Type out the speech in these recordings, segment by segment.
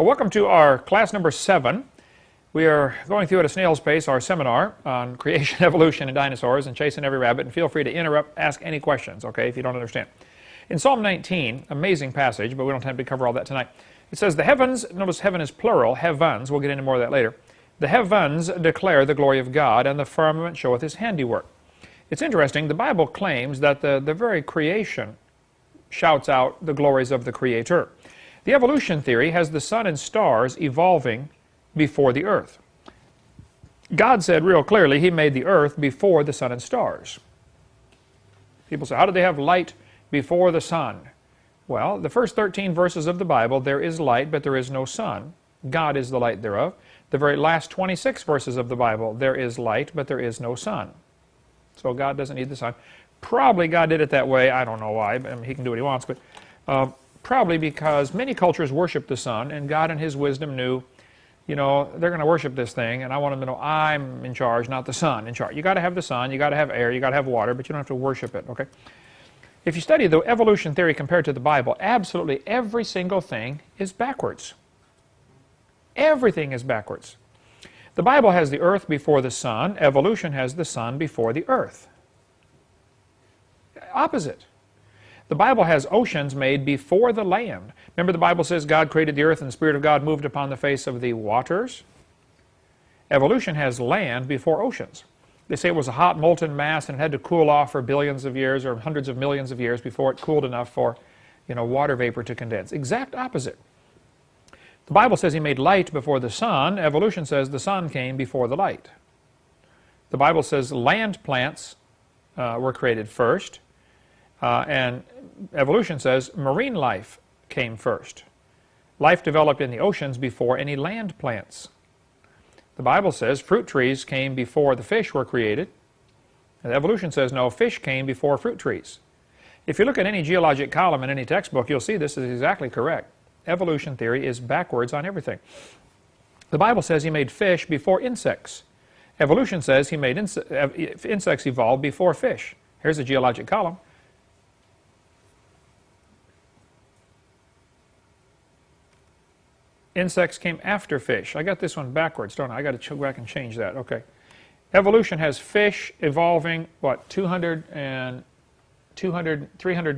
Well, welcome to our class number 7. We are going through at a snail's pace our seminar on creation, evolution, and dinosaurs, and chasing every rabbit. And feel free to interrupt, ask any questions, okay, if you don't understand. In Psalm 19, amazing passage, but we don't have to cover all that tonight. It says, the heavens, notice heaven is plural, heavens, we'll get into more of that later. The heavens declare the glory of God, and the firmament showeth his handiwork. It's interesting, the Bible claims that the very creation shouts out the glories of the Creator. The evolution theory has the sun and stars evolving before the earth. God said real clearly he made the earth before the sun and stars. People say, how did they have light before the sun? Well, the first 13 verses of the Bible, there is light, but there is no sun. God is the light thereof. The very last 26 verses of the Bible, there is light, but there is no sun. So God doesn't need the sun. Probably God did it that way. I don't know why. I mean, he can do what he wants, but probably because many cultures worship the sun, and God in his wisdom knew, you know, they're going to worship this thing, and I want them to know I'm in charge, not the sun in charge. You got to have the sun, you got to have air, you got to have water, but you don't have to worship it, okay? If you study the evolution theory compared to the Bible, absolutely every single thing is backwards. Everything is backwards. The Bible has the earth before the sun. Evolution has the sun before the earth. Opposite. The Bible has oceans made before the land. Remember the Bible says God created the earth and the Spirit of God moved upon the face of the waters? Evolution has land before oceans. They say it was a hot molten mass and it had to cool off for billions of years or hundreds of millions of years before it cooled enough for, you know, water vapor to condense. Exact opposite. The Bible says he made light before the sun. Evolution says the sun came before the light. The Bible says land plants were created first. And evolution says marine life came first. Life developed in the oceans before any land plants. The Bible says fruit trees came before the fish were created. And evolution says no, fish came before fruit trees. If you look at any geologic column in any textbook, you'll see this is exactly correct. Evolution theory is backwards on everything. The Bible says he made fish before insects. Evolution says he made insects evolve before fish. Here's a geologic column. Insects came after fish. I got this one backwards, don't I? I got to go back and change that. Okay. Evolution has fish evolving, what, 300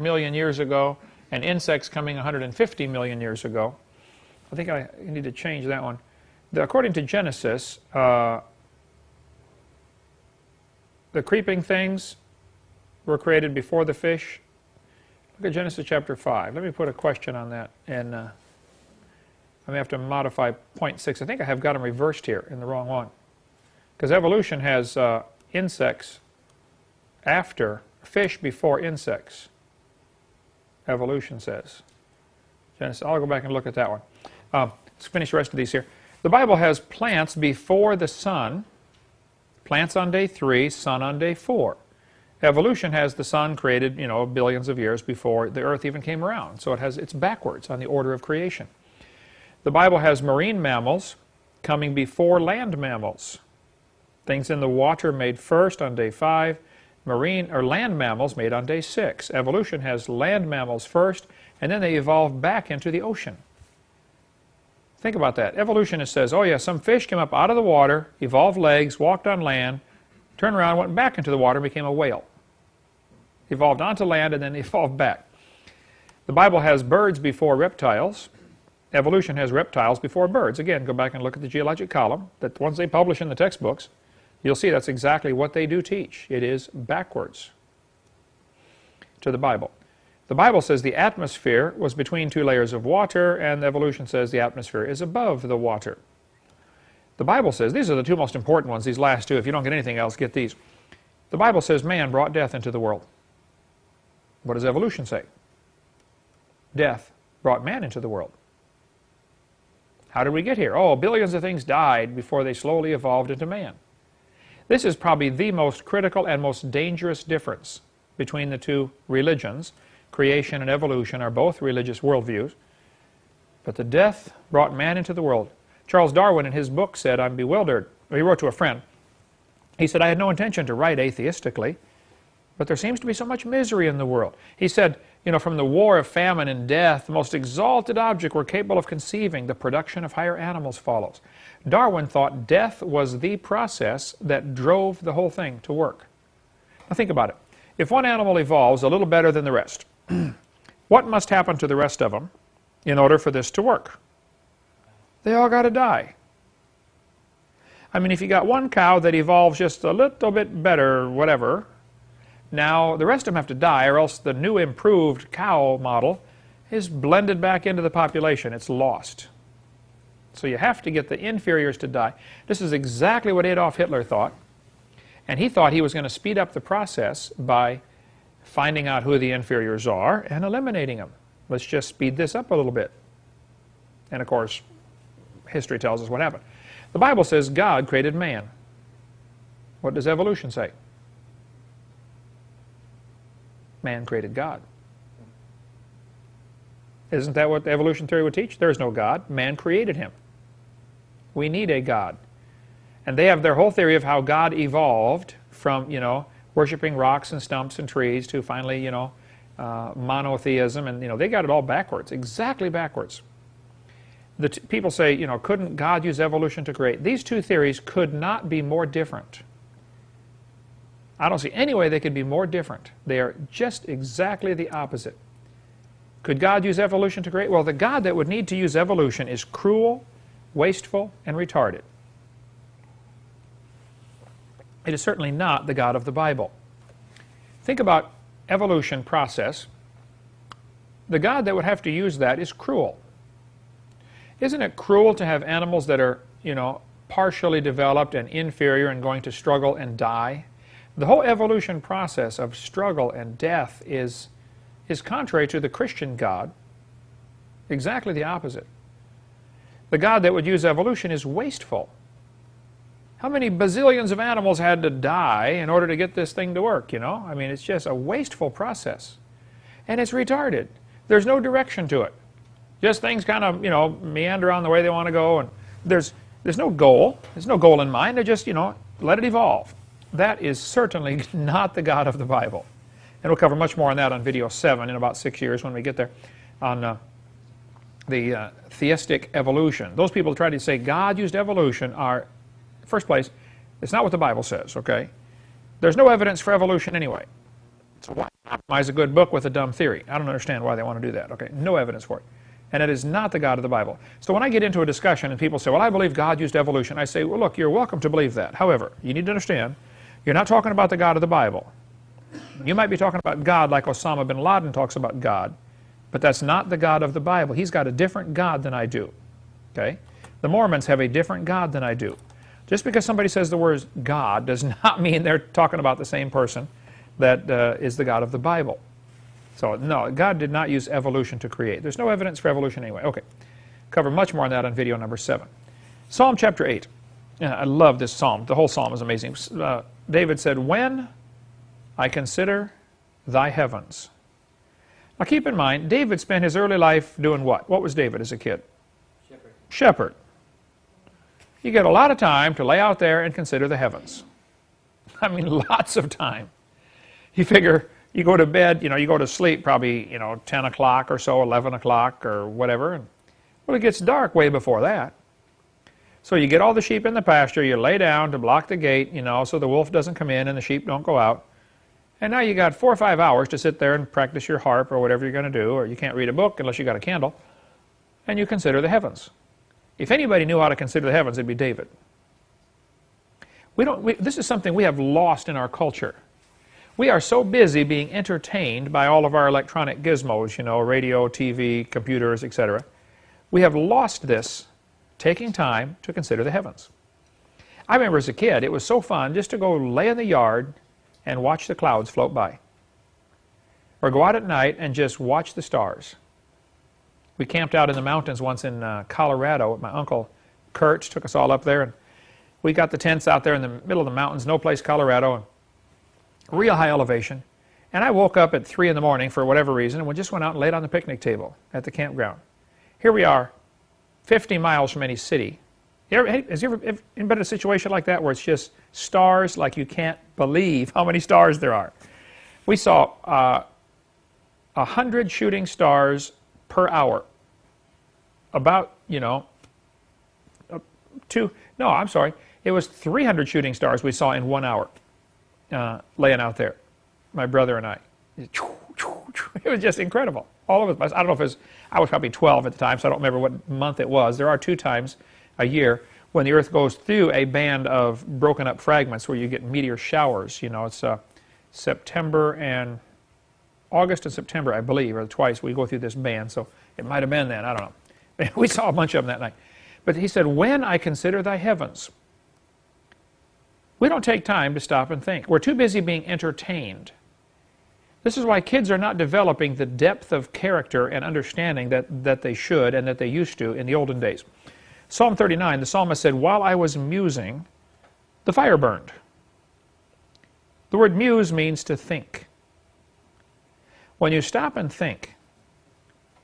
million years ago, and insects coming 150 million years ago. I think I need to change that one. According to Genesis, the creeping things were created before the fish. Look at Genesis chapter 5. Let me put a question on that, and I may have to modify 0.6. I think I have got them reversed here in the wrong one. Because evolution has insects after, fish before insects. Evolution says. Genesis, I'll go back and look at that one. Let's finish the rest of these here. The Bible has plants before the sun. Plants on day 3, sun on day 4. Evolution has the sun created, you know, billions of years before the earth even came around. So it's backwards on the order of creation. The Bible has marine mammals coming before land mammals. Things in the water made first on day 5, marine or land mammals made on day 6. Evolution has land mammals first, and then they evolve back into the ocean. Think about that. Evolutionist says, oh yeah, some fish came up out of the water, evolved legs, walked on land, turned around, went back into the water, and became a whale. Evolved onto land and then evolved back. The Bible has birds before reptiles. Evolution has reptiles before birds. Again, go back and look at the geologic column. The ones they publish in the textbooks. You'll see that's exactly what they do teach. It is backwards to the Bible. The Bible says the atmosphere was between 2 layers of water, and evolution says the atmosphere is above the water. The Bible says, these are the 2 most important ones, these last 2. If you don't get anything else, get these. The Bible says man brought death into the world. What does evolution say? Death brought man into the world. How did we get here? Oh, billions of things died before they slowly evolved into man. This is probably the most critical and most dangerous difference between the 2 religions. Creation and evolution are both religious worldviews. But the death brought man into the world. Charles Darwin in his book said, I'm bewildered. He wrote to a friend. He said, I had no intention to write atheistically, but there seems to be so much misery in the world. He said, You know, from the war of famine and death, the most exalted object we're capable of conceiving, the production of higher animals follows. Darwin thought death was the process that drove the whole thing to work. Now think about it. If one animal evolves a little better than the rest, what must happen to the rest of them in order for this to work? They all got to die. I mean, if you got one cow that evolves just a little bit better, whatever, now the rest of them have to die, or else the new improved cow model is blended back into the population. It's lost. So you have to get the inferiors to die. This is exactly what Adolf Hitler thought. And he thought he was going to speed up the process by finding out who the inferiors are and eliminating them. Let's just speed this up a little bit. And of course, history tells us what happened. The Bible says God created man. What does evolution say? Man created God. Isn't that what the evolution theory would teach? There is no God. Man created him. We need a God. And they have their whole theory of how God evolved from, you know, worshiping rocks and stumps and trees to finally, you know, monotheism. And, you know, they got it all backwards, exactly backwards. People say, you know, couldn't God use evolution to create? These two theories could not be more different. I don't see any way they could be more different. They are just exactly the opposite. Could God use evolution to create? Well, the God that would need to use evolution is cruel, wasteful, and retarded. It is certainly not the God of the Bible. Think about evolution process. The God that would have to use that is cruel. Isn't it cruel to have animals that are, you know, partially developed and inferior and going to struggle and die? The whole evolution process of struggle and death is contrary to the Christian God. Exactly the opposite. The God that would use evolution is wasteful. How many bazillions of animals had to die in order to get this thing to work, you know? I mean, it's just a wasteful process. And it's retarded. There's no direction to it. Just things kind of, you know, meander on the way they want to go, and there's no goal. There's no goal in mind. They just, you know, let it evolve. That is certainly not the God of the Bible. And we'll cover much more on that on video 7 in about 6 years when we get there on the theistic evolution. Those people who try to say God used evolution are, first place, it's not what the Bible says, okay? There's no evidence for evolution anyway. So why compromise a good book with a dumb theory? I don't understand why they want to do that, okay? No evidence for it. And it is not the God of the Bible. So when I get into a discussion and people say, well, I believe God used evolution, I say, well, look, you're welcome to believe that. However, you need to understand, you're not talking about the God of the Bible. You might be talking about God like Osama bin Laden talks about God, but that's not the God of the Bible. He's got a different God than I do, okay? The Mormons have a different God than I do. Just because somebody says the word God does not mean they're talking about the same person that is the God of the Bible. So, no, God did not use evolution to create. There's no evidence for evolution anyway. Okay, cover much more on that on video number 7. Psalm chapter 8. I love this psalm. The whole psalm is amazing. David said, when I consider thy heavens. Now keep in mind, David spent his early life doing what? What was David as a kid? Shepherd. Shepherd. You get a lot of time to lay out there and consider the heavens. I mean, lots of time. You figure, you go to bed, you know, you go to sleep probably, you know, 10 o'clock or so, 11 o'clock or whatever. And, well, it gets dark way before that. So you get all the sheep in the pasture, you lay down to block the gate, you know, so the wolf doesn't come in and the sheep don't go out. And now you got 4 or 5 hours to sit there and practice your harp or whatever you're going to do, or you can't read a book unless you got a candle, and you consider the heavens. If anybody knew how to consider the heavens, it'd be David. This is something we have lost in our culture. We are so busy being entertained by all of our electronic gizmos, you know, radio, TV, computers, etc. We have lost this, taking time to consider the heavens. I remember as a kid, it was so fun just to go lay in the yard and watch the clouds float by. Or go out at night and just watch the stars. We camped out in the mountains once in Colorado. My uncle Kurt took us all up there, and we got the tents out there in the middle of the mountains, no place, Colorado, real high elevation. And I woke up at 3 in the morning for whatever reason, and we just went out and laid on the picnic table at the campground. Here we are, 50 miles from any city. Has you ever been in a situation like that where it's just stars like you can't believe how many stars there are? We saw 100 shooting stars per hour. About, no, I'm sorry. It was 300 shooting stars we saw in 1 hour laying out there, my brother and I. It was just incredible. All of us, I don't know if it was, I was probably 12 at the time, so I don't remember what month it was. There are 2 times a year when the Earth goes through a band of broken up fragments where you get meteor showers. It's September and August and September, I believe, or twice we go through this band, so it might have been then, I don't know. We saw a bunch of them that night. But he said, when I consider thy heavens. We don't take time to stop and think. We're too busy being entertained. This is why kids are not developing the depth of character and understanding that they should and that they used to in the olden days. Psalm 39, the psalmist said, while I was musing, the fire burned. The word muse means to think. When you stop and think,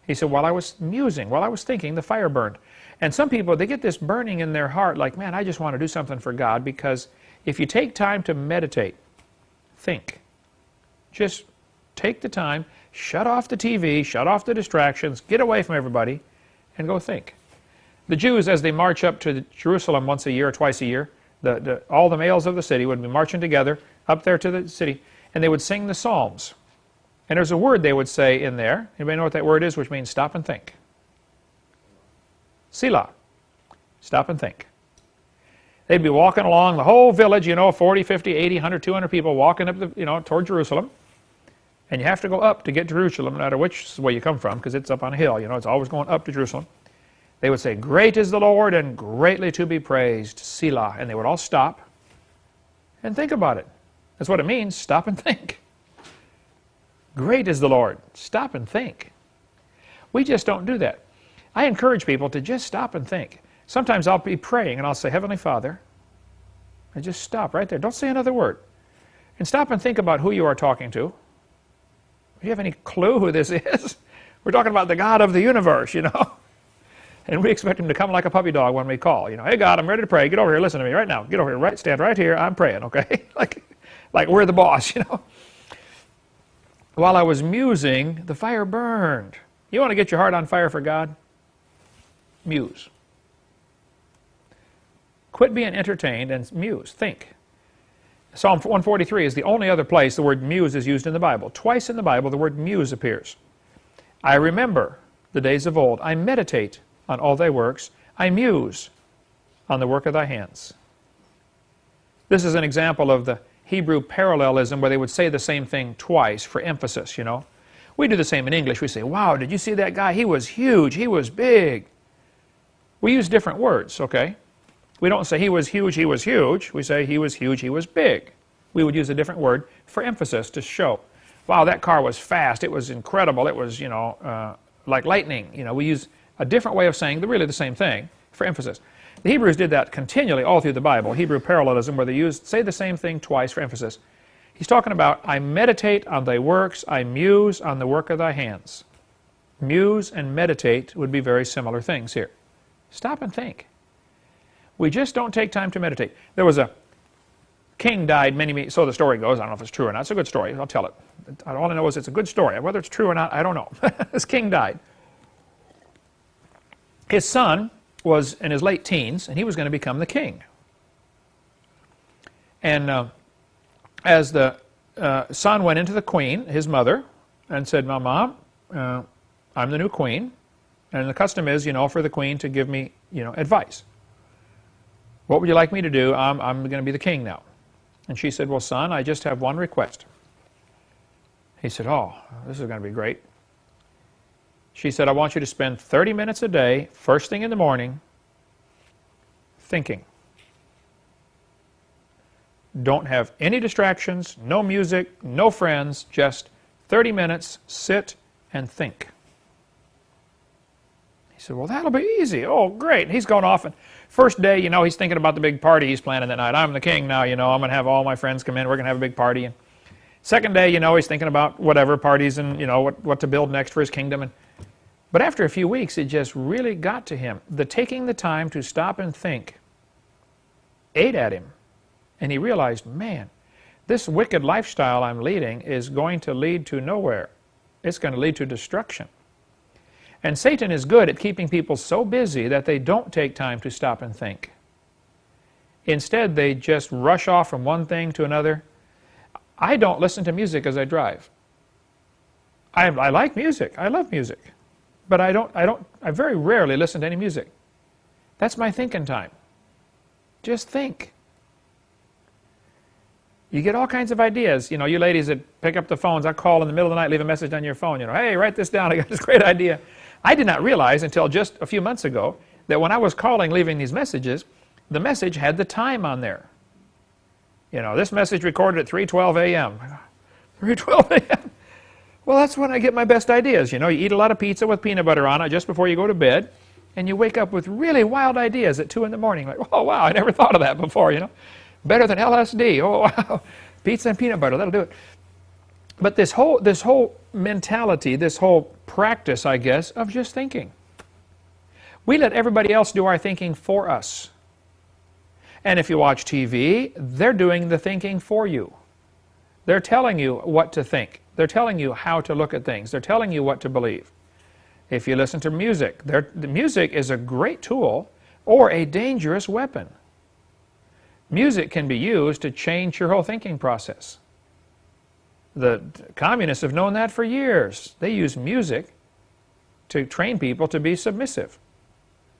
he said, while I was musing, while I was thinking, the fire burned. And some people, they get this burning in their heart like, man, I just want to do something for God, because if you take time to meditate, think, just take the time, shut off the TV, shut off the distractions, get away from everybody, and go think. The Jews, as they march up to Jerusalem once a year or twice a year, all the males of the city would be marching together up there to the city, and they would sing the Psalms. And there's a word they would say in there. Anybody know what that word is, which means stop and think? Selah. Stop and think. They'd be walking along the whole village, 40, 50, 80, 100, 200 people walking up, toward Jerusalem. And you have to go up to get to Jerusalem, no matter which way you come from, because it's up on a hill. It's always going up to Jerusalem. They would say, great is the Lord and greatly to be praised, Selah. And they would all stop and think about it. That's what it means, stop and think. Great is the Lord. Stop and think. We just don't do that. I encourage people to just stop and think. Sometimes I'll be praying and I'll say, Heavenly Father, and just stop right there. Don't say another word. And stop and think about who you are talking to. Do you have any clue who this is? We're talking about the God of the universe, And we expect him to come like a puppy dog when we call. Hey God, I'm ready to pray. Get over here, listen to me right now. Get over here, stand right here, I'm praying, okay? like we're the boss, While I was musing, the fire burned. You want to get your heart on fire for God? Muse. Quit being entertained and muse. Think. Psalm 143 is the only other place the word muse is used in the Bible. Twice in the Bible the word muse appears. I remember the days of old. I meditate on all thy works. I muse on the work of thy hands. This is an example of the Hebrew parallelism where they would say the same thing twice for emphasis, We do the same in English. We say, wow, did you see that guy? He was huge. He was big. We use different words, okay? We don't say he was huge, he was huge. We say he was huge, he was big. We would use a different word for emphasis to show, wow, that car was fast. It was incredible. It was, like lightning. We use a different way of saying really the same thing for emphasis. The Hebrews did that continually all through the Bible, Hebrew parallelism, where they say the same thing twice for emphasis. He's talking about, I meditate on thy works, I muse on the work of thy hands. Muse and meditate would be very similar things here. Stop and think. We just don't take time to meditate. There was a king died so the story goes. I don't know if it's true or not. It's a good story. I'll tell it. All I know is it's a good story. Whether it's true or not, I don't know. This king died. His son was in his late teens, and he was going to become the king. And as the son went into the queen, his mother, and said, Mom, I'm the new queen, and the custom is, for the queen to give me, advice. What would you like me to do? I'm going to be the king now. And she said, well, son, I just have one request. He said, oh, this is going to be great. She said, I want you to spend 30 minutes a day, first thing in the morning, thinking. Don't have any distractions, no music, no friends, just 30 minutes, sit and think. He said, well, that'll be easy. Oh, great. He's going off, and first day, he's thinking about the big party he's planning that night. I'm the king now, I'm going to have all my friends come in, we're going to have a big party. And second day, he's thinking about whatever parties and, what to build next for his kingdom. But after a few weeks, it just really got to him. Taking the time to stop and think ate at him. And he realized, man, this wicked lifestyle I'm leading is going to lead to nowhere. It's going to lead to destruction. And Satan is good at keeping people so busy that they don't take time to stop and think. Instead, they just rush off from one thing to another. I don't listen to music as I drive. I like music. I love music. But I very rarely listen to any music. That's my thinking time. Just think. You get all kinds of ideas. You know, you ladies that pick up the phones, I call in the middle of the night, leave a message on your phone. You know, hey, write this down. I got this great idea. I did not realize until just a few months ago that when I was calling, leaving these messages, the message had the time on there. You know, this message recorded at 3:12 a.m. 3:12 a.m. Well, that's when I get my best ideas. You know, you eat a lot of pizza with peanut butter on it just before you go to bed, and you wake up with really wild ideas at 2 in the morning. Like, oh, wow, I never thought of that before, you know. Better than LSD. Oh, wow. Pizza and peanut butter, that'll do it. But this whole mentality, this whole practice, I guess, of just thinking. We let everybody else do our thinking for us. And if you watch TV, they're doing the thinking for you. They're telling you what to think. They're telling you how to look at things. They're telling you what to believe. If you listen to music, the music is a great tool or a dangerous weapon. Music can be used to change your whole thinking process. The communists have known that for years. They use music to train people to be submissive,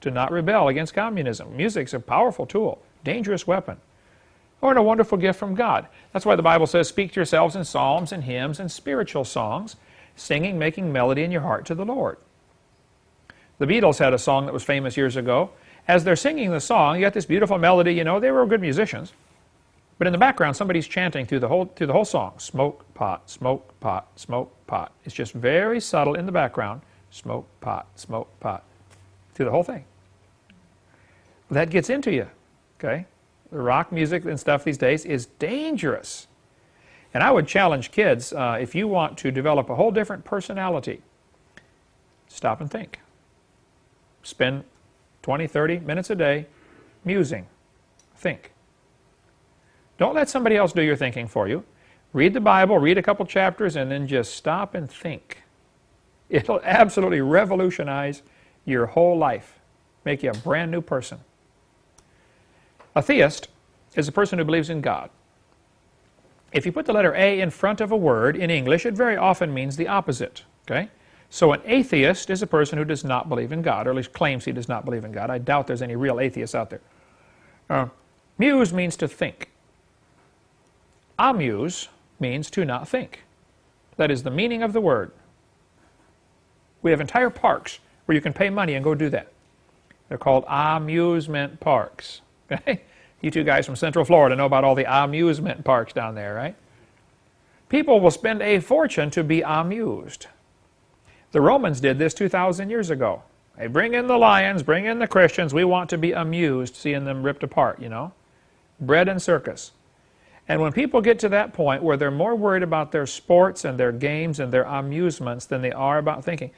to not rebel against communism. Music's a powerful tool, dangerous weapon, or a wonderful gift from God. That's why the Bible says, speak to yourselves in psalms and hymns and spiritual songs, singing, making melody in your heart to the Lord. The Beatles had a song that was famous years ago. As they're singing the song, you got this beautiful melody, you know, they were good musicians. But in the background, somebody's chanting through the whole song. Smoke, pot, smoke, pot, smoke, pot. It's just very subtle in the background. Smoke, pot, through the whole thing. That gets into you, okay? The rock music and stuff these days is dangerous. And I would challenge kids, if you want to develop a whole different personality, stop and think. Spend 20, 30 minutes a day musing. Think. Don't let somebody else do your thinking for you. Read the Bible, read a couple chapters, and then just stop and think. It'll absolutely revolutionize your whole life, make you a brand new person. A theist is a person who believes in God. If you put the letter A in front of a word in English, it very often means the opposite. Okay? So an atheist is a person who does not believe in God, or at least claims he does not believe in God. I doubt there's any real atheists out there. Muse means to think. Amuse means to not think. That is the meaning of the word. We have entire parks where you can pay money and go do that. They're called amusement parks. Okay? You two guys from Central Florida know about all the amusement parks down there, right? People will spend a fortune to be amused. The Romans did this 2,000 years ago. They bring in the lions, bring in the Christians. We want to be amused seeing them ripped apart, you know. Bread and circus. And when people get to that point where they're more worried about their sports and their games and their amusements than they are about thinking.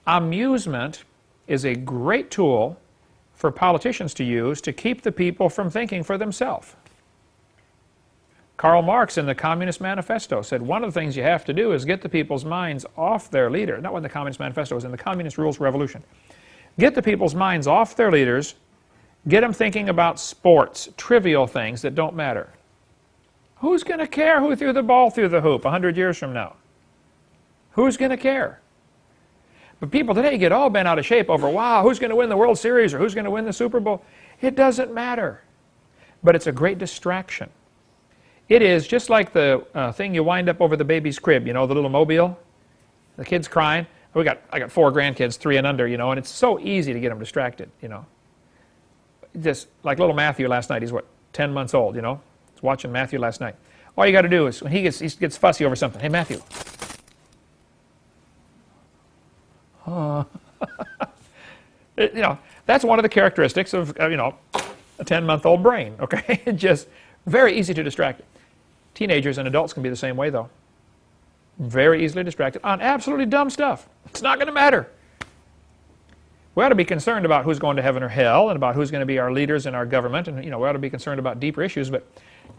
Amusement is a great tool for politicians to use to keep the people from thinking for themselves. Karl Marx in the Communist Manifesto said one of the things you have to do is get the people's minds off their leader. Not when the Communist Manifesto was in the Communist Rules Revolution. Get the people's minds off their leaders, get them thinking about sports, trivial things that don't matter. Who's going to care who threw the ball through the hoop 100 years from now? Who's going to care? But people today get all bent out of shape over, wow, who's going to win the World Series or who's going to win the Super Bowl? It doesn't matter. But it's a great distraction. It is just like the thing you wind up over the baby's crib, you know, the little mobile. The kid's crying. I got 4 grandkids, 3 and under, you know, and it's so easy to get them distracted, you know. Just like little Matthew last night, he's what, 10 months old, you know. I was watching Matthew last night. All you got to do is, when he gets fussy over something, hey, Matthew. You know, that's one of the characteristics of, you know, a 10-month-old brain, okay? Just very easy to distract it. Teenagers and adults can be the same way, though. Very easily distracted on absolutely dumb stuff. It's not going to matter. We ought to be concerned about who's going to heaven or hell and about who's going to be our leaders in our government, and, you know, we ought to be concerned about deeper issues, but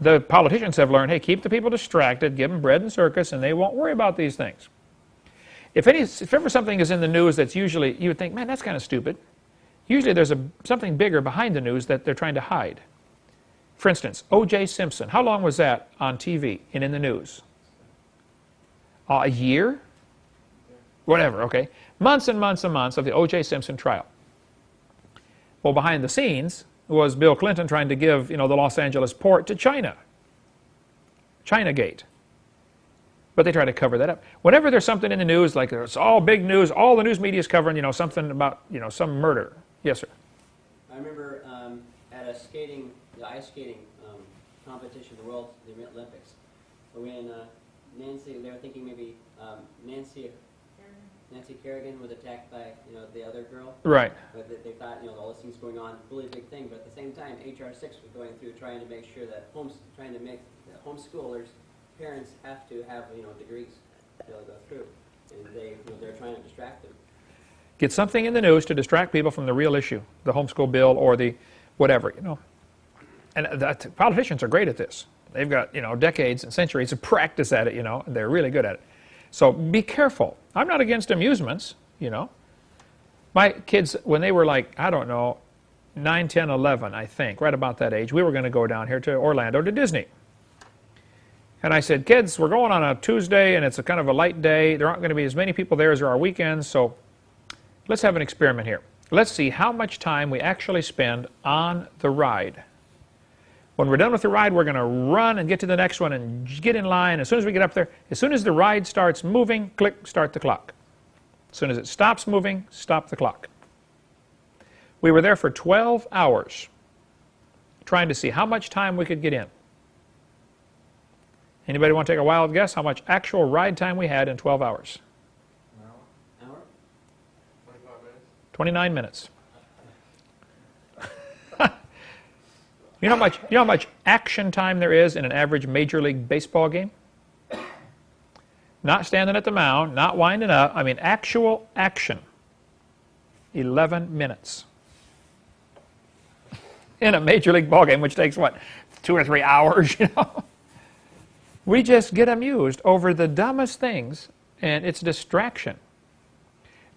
the politicians have learned, hey, keep the people distracted, give them bread and circus, and they won't worry about these things. If ever something is in the news that's usually, you would think, man, that's kind of stupid. Usually there's something bigger behind the news that they're trying to hide. For instance, O.J. Simpson. How long was that on TV and in the news? A year? Whatever, okay. Months and months and months of the O.J. Simpson trial. Well, behind the scenes was Bill Clinton trying to give, the Los Angeles port to China. Chinagate. But they try to cover that up. Whenever there's something in the news, like it's all big news, all the news media is covering, something about, some murder. Yes, sir. I remember at a the ice skating competition, the Olympics, when Nancy, they were thinking maybe Nancy Kerrigan was attacked by, the other girl. Right. But they thought, all this thing's going on, really big thing. But at the same time, HR 6 was going through trying to make sure that trying to make the homeschoolers, parents have to have, degrees to go through. And they're trying to distract them. Get something in the news to distract people from the real issue, the homeschool bill or the whatever, And the politicians are great at this. They've got, decades and centuries of practice at it, and they're really good at it. So be careful. I'm not against amusements, My kids, when they were like, I don't know, 9, 10, 11, I think, right about that age, we were going to go down here to Orlando to Disney. And I said, kids, we're going on a Tuesday, and it's a kind of a light day. There aren't going to be as many people there as there are weekends, so let's have an experiment here. Let's see how much time we actually spend on the ride. When we're done with the ride, we're going to run and get to the next one and get in line. As soon as we get up there, as soon as the ride starts moving, click, start the clock. As soon as it stops moving, stop the clock. We were there for 12 hours trying to see how much time we could get in. Anybody want to take a wild guess how much actual ride time we had in 12 hours? An hour? 29 minutes. You know how much action time there is in an average Major League Baseball game? Not standing at the mound, not winding up. I mean, actual action. 11 minutes. In a Major League ball game, which takes, what, 2 or 3 hours, We just get amused over the dumbest things, and it's distraction.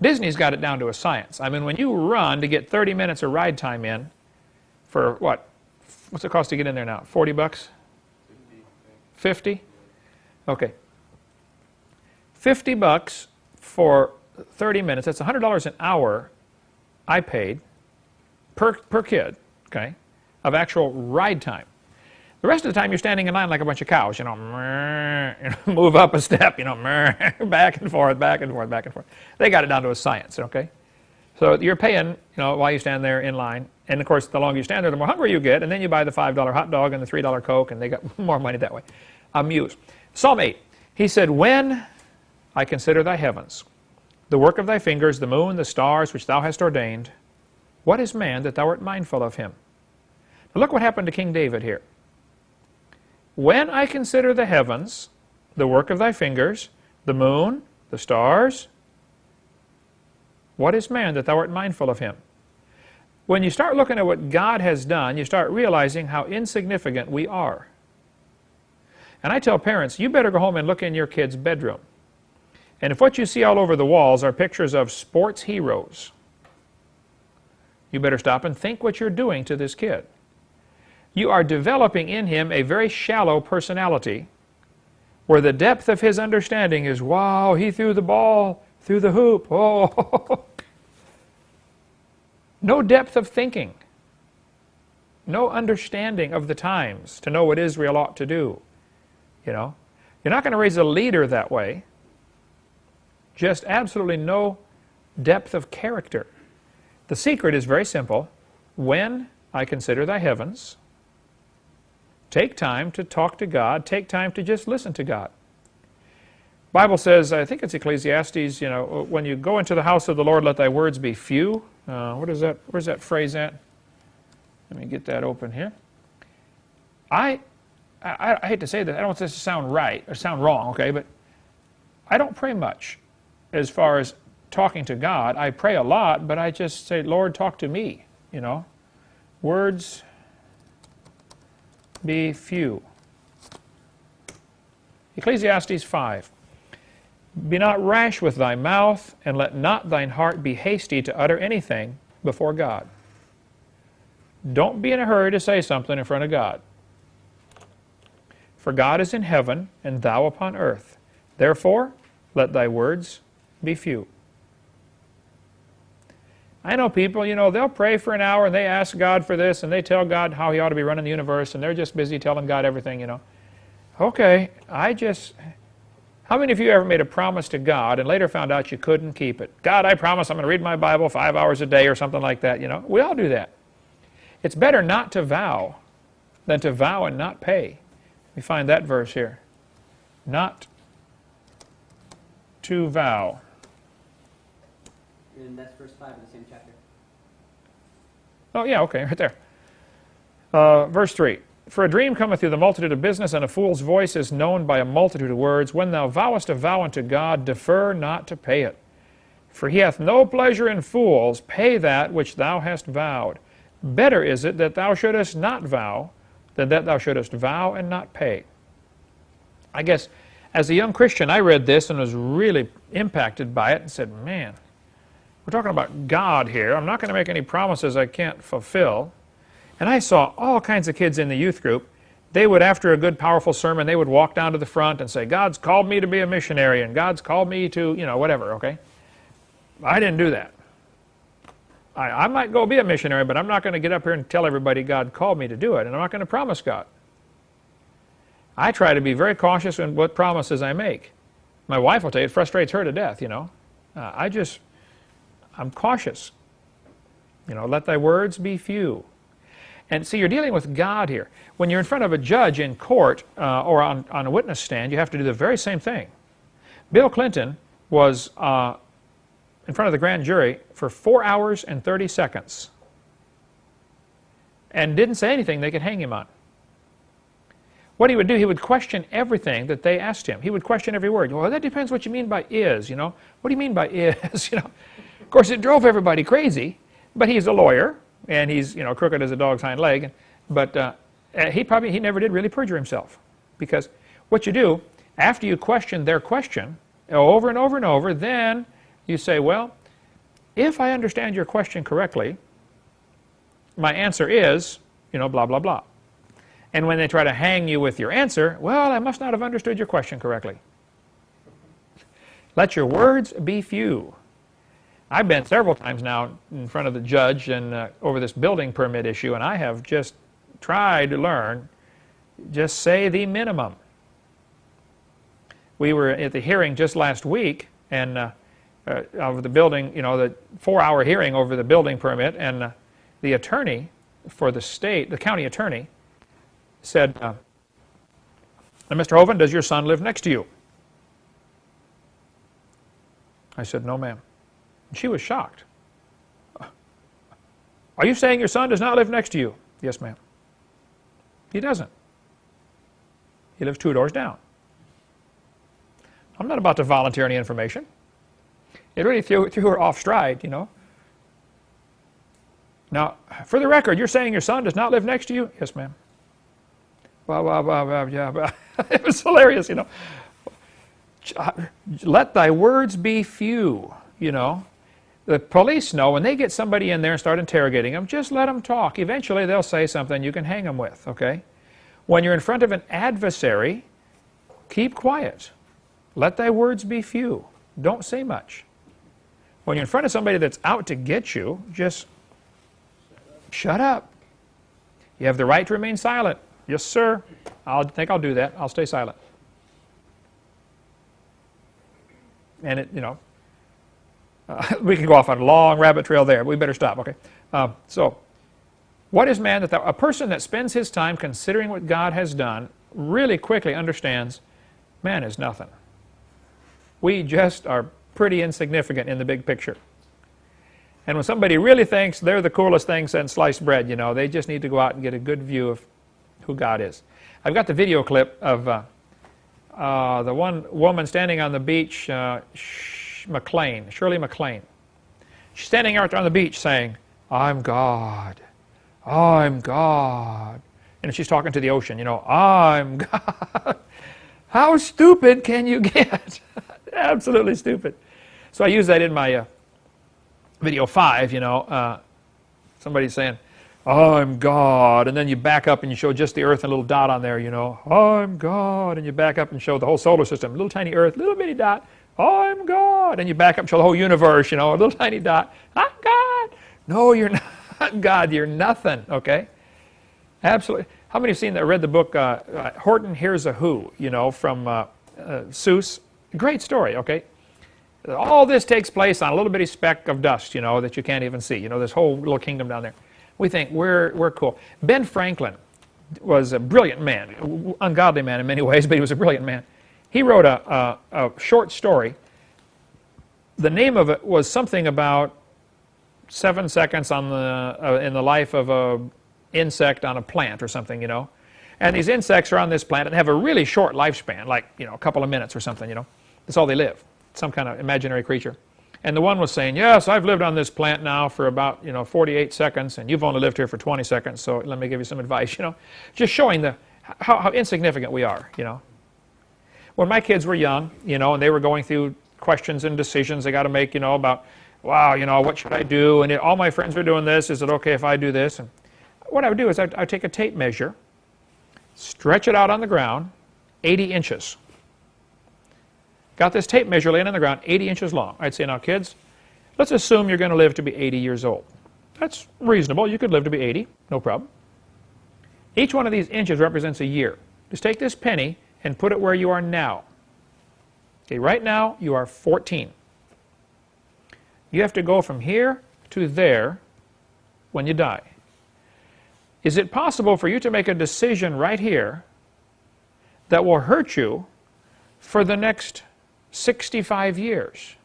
Disney's got it down to a science. I mean, when you run to get 30 minutes of ride time in for, what? What's it cost to get in there now? 40 bucks? 50? Okay. 50 bucks for 30 minutes. That's $100 an hour I paid per kid, okay, of actual ride time. The rest of the time you're standing in line like a bunch of cows, move up a step, back and forth, back and forth, back and forth. They got it down to a science, okay? So you're paying, while you stand there in line. And, of course, the longer you stand there, the more hungry you get. And then you buy the $5 hot dog and the $3 Coke, and they got more money that way. Amuse. Psalm 8. He said, when I consider thy heavens, the work of thy fingers, the moon, the stars, which thou hast ordained, what is man that thou art mindful of him? Now look what happened to King David here. When I consider the heavens, the work of thy fingers, the moon, the stars, what is man that thou art mindful of him? When you start looking at what God has done, you start realizing how insignificant we are. And I tell parents, you better go home and look in your kid's bedroom. And if what you see all over the walls are pictures of sports heroes, you better stop and think what you're doing to this kid. You are developing in him a very shallow personality where the depth of his understanding is, wow, he threw the ball through the hoop. Oh, no depth of thinking. No understanding of the times to know what Israel ought to do. You're not going to raise a leader that way. Just absolutely no depth of character. The secret is very simple. When I consider thy heavens, take time to talk to God. Take time to just listen to God. Bible says, I think it's Ecclesiastes, when you go into the house of the Lord, let thy words be few. What is that? Where's that phrase at? Let me get that open here. I hate to say that. I don't want this to sound right or sound wrong, okay? But I don't pray much as far as talking to God. I pray a lot, but I just say, Lord, talk to me, Words be few. Ecclesiastes 5. Be not rash with thy mouth, and let not thine heart be hasty to utter anything before God. Don't be in a hurry to say something in front of God. For God is in heaven, and thou upon earth. Therefore, let thy words be few. I know people, they'll pray for an hour, and they ask God for this, and they tell God how He ought to be running the universe, and they're just busy telling God everything, Okay, how many of you ever made a promise to God and later found out you couldn't keep it? God, I promise I'm going to read my Bible 5 hours a day or something like that, We all do that. It's better not to vow than to vow and not pay. Let me find that verse here. Not to vow. And that's verse 5 of the same chapter. Oh, yeah, okay, right there. Verse 3. For a dream cometh through the multitude of business, and a fool's voice is known by a multitude of words. When thou vowest a vow unto God, defer not to pay it. For He hath no pleasure in fools. Pay that which thou hast vowed. Better is it that thou shouldest not vow than that thou shouldest vow and not pay. I guess as a young Christian, I read this and was really impacted by it and said, man, we're talking about God here. I'm not going to make any promises I can't fulfill. And I saw all kinds of kids in the youth group. They would, after a good, powerful sermon, they would walk down to the front and say, God's called me to be a missionary, and God's called me to, whatever, okay? I didn't do that. I might go be a missionary, but I'm not going to get up here and tell everybody God called me to do it, and I'm not going to promise God. I try to be very cautious in what promises I make. My wife will tell you it frustrates her to death, I'm cautious. Let thy words be few. And see, you're dealing with God here. When you're in front of a judge in court or on a witness stand, you have to do the very same thing. Bill Clinton was in front of the grand jury for 4 hours and 30 seconds and didn't say anything they could hang him on. What he would do, he would question everything that they asked him. He would question every word. Well, that depends what you mean by is, What do you mean by is, Of course, it drove everybody crazy, but he's a lawyer. And he's, crooked as a dog's hind leg. But he never did really perjure himself. Because what you do, after you question their question over and over and over, then you say, well, if I understand your question correctly, my answer is, blah, blah, blah. And when they try to hang you with your answer, well, I must not have understood your question correctly. Let your words be few. I've been several times now in front of the judge and over this building permit issue, and I have just tried to learn, just say the minimum. We were at the hearing just last week and of the building, the 4-hour hearing over the building permit, and the attorney for the state, the county attorney, said, now, Mr. Hovind, does your son live next to you? I said, no, ma'am. She was shocked. Are you saying your son does not live next to you? Yes, ma'am. He doesn't. He lives 2 doors down. I'm not about to volunteer any information. It really threw her off stride, Now, for the record, you're saying your son does not live next to you? Yes, ma'am. Yeah. It was hilarious, Let thy words be few, The police know when they get somebody in there and start interrogating them, just let them talk. Eventually they'll say something you can hang them with, okay? When you're in front of an adversary, keep quiet. Let thy words be few. Don't say much. When you're in front of somebody that's out to get you, just shut up. You have the right to remain silent. Yes, sir. I think I'll do that. I'll stay silent. And it, we can go off on a long rabbit trail there. We better stop, okay? So, what is man? A person that spends his time considering what God has done really quickly understands man is nothing. We just are pretty insignificant in the big picture. And when somebody really thinks they're the coolest thing since sliced bread, they just need to go out and get a good view of who God is. I've got the video clip of the one woman standing on the beach, Shirley MacLaine. She's standing out on the beach saying, I'm God. I'm God. And she's talking to the ocean, I'm God. How stupid can you get? Absolutely stupid. So I use that in my video 5, somebody's saying, I'm God, and then you back up and you show just the Earth and a little dot on there, I'm God, and you back up and show the whole solar system, little tiny Earth, little bitty dot, I'm God, and you back up and show the whole universe, a little tiny dot, I'm God. No, you're not God, you're nothing, okay? Absolutely. How many have seen that, read the book, Horton Hears a Who, from Seuss? Great story, okay? All this takes place on a little bitty speck of dust, that you can't even see, this whole little kingdom down there. We think we're cool. Ben Franklin was a brilliant man, ungodly man in many ways, but he was a brilliant man. He wrote a short story. The name of it was something about 7 seconds on in the life of an insect on a plant or something, And these insects are on this plant and have a really short lifespan, like a couple of minutes or something, That's all they live. Some kind of imaginary creature. And the one was saying, yes, I've lived on this plant now for about 48 seconds, and you've only lived here for 20 seconds, so let me give you some advice, Just showing how insignificant we are, When my kids were young, and they were going through questions and decisions they got to make, about, wow, what should I do? And all my friends are doing this. Is it okay if I do this? And what I would do is I'd take a tape measure, stretch it out on the ground, 80 inches. Got this tape measure laying on the ground, 80 inches long. I'd say, now kids, let's assume you're going to live to be 80 years old. That's reasonable. You could live to be 80, no problem. Each one of these inches represents a year. Just take this penny and put it where you are now. Okay, right now you are 14. You have to go from here to there when you die. Is it possible for you to make a decision right here that will hurt you for the next 65 years?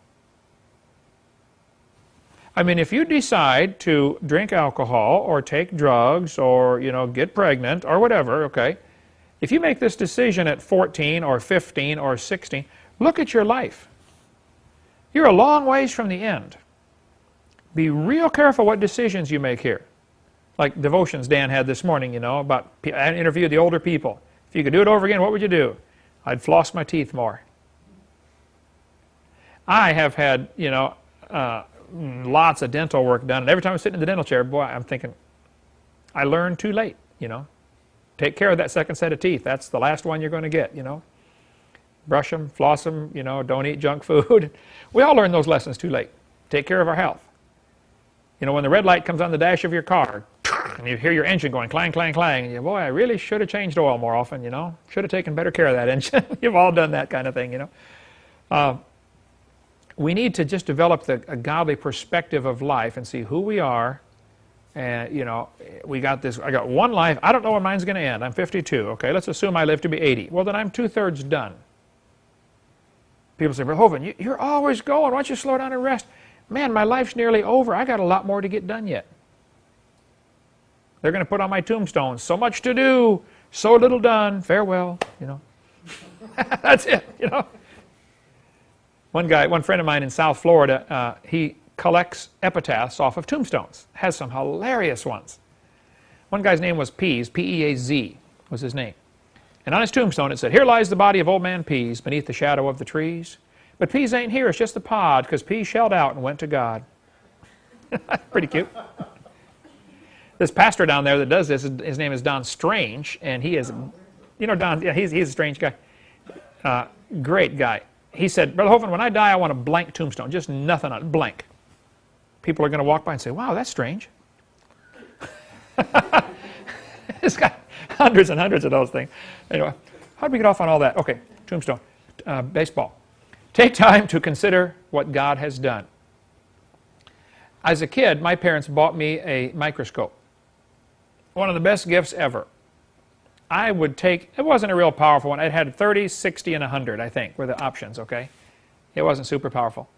I mean, if you decide to drink alcohol or take drugs or, get pregnant or whatever, okay, if you make this decision at 14 or 15 or 16, look at your life. You're a long ways from the end. Be real careful what decisions you make here. Like devotions Dan had this morning, about, I interviewed the older people. If you could do it over again, what would you do? I'd floss my teeth more. I have had, lots of dental work done, and every time I sit in the dental chair, boy, I'm thinking, I learned too late, Take care of that second set of teeth. That's the last one you're going to get, Brush them, floss them, don't eat junk food. We all learn those lessons too late. Take care of our health. When the red light comes on the dash of your car, and you hear your engine going clang, clang, clang, and boy, I really should have changed oil more often, Should have taken better care of that engine. You've all done that kind of thing, We need to just develop a godly perspective of life and see who we are. And, we got this, I got one life. I don't know when mine's going to end. I'm 52. Okay, let's assume I live to be 80. Well, then I'm 2/3 done. People say, well, Hovind, you're always going. Why don't you slow down and rest? Man, my life's nearly over. I got a lot more to get done yet. They're going to put on my tombstone, so much to do, so little done, farewell, That's it, One friend of mine in South Florida, he collects epitaphs off of tombstones. Has some hilarious ones. One guy's name was Pease, P-E-A-Z was his name. And on his tombstone it said, here lies the body of old man Pease beneath the shadow of the trees. But Pease ain't here, it's just the pod, because Pease shelled out and went to God. Pretty cute. This pastor down there that does this, his name is Don Strange, and he is, Don, yeah, he's a strange guy. Great guy. He said, Brother Hovind, when I die, I want a blank tombstone, just nothing on it, blank. People are going to walk by and say, wow, that's strange. It's got hundreds and hundreds of those things. Anyway, how did we get off on all that? Okay, tombstone, baseball. Take time to consider what God has done. As a kid, my parents bought me a microscope. One of the best gifts ever. I would take, it wasn't a real powerful one. It had 30, 60, and 100, I think, were the options, okay? It wasn't super powerful.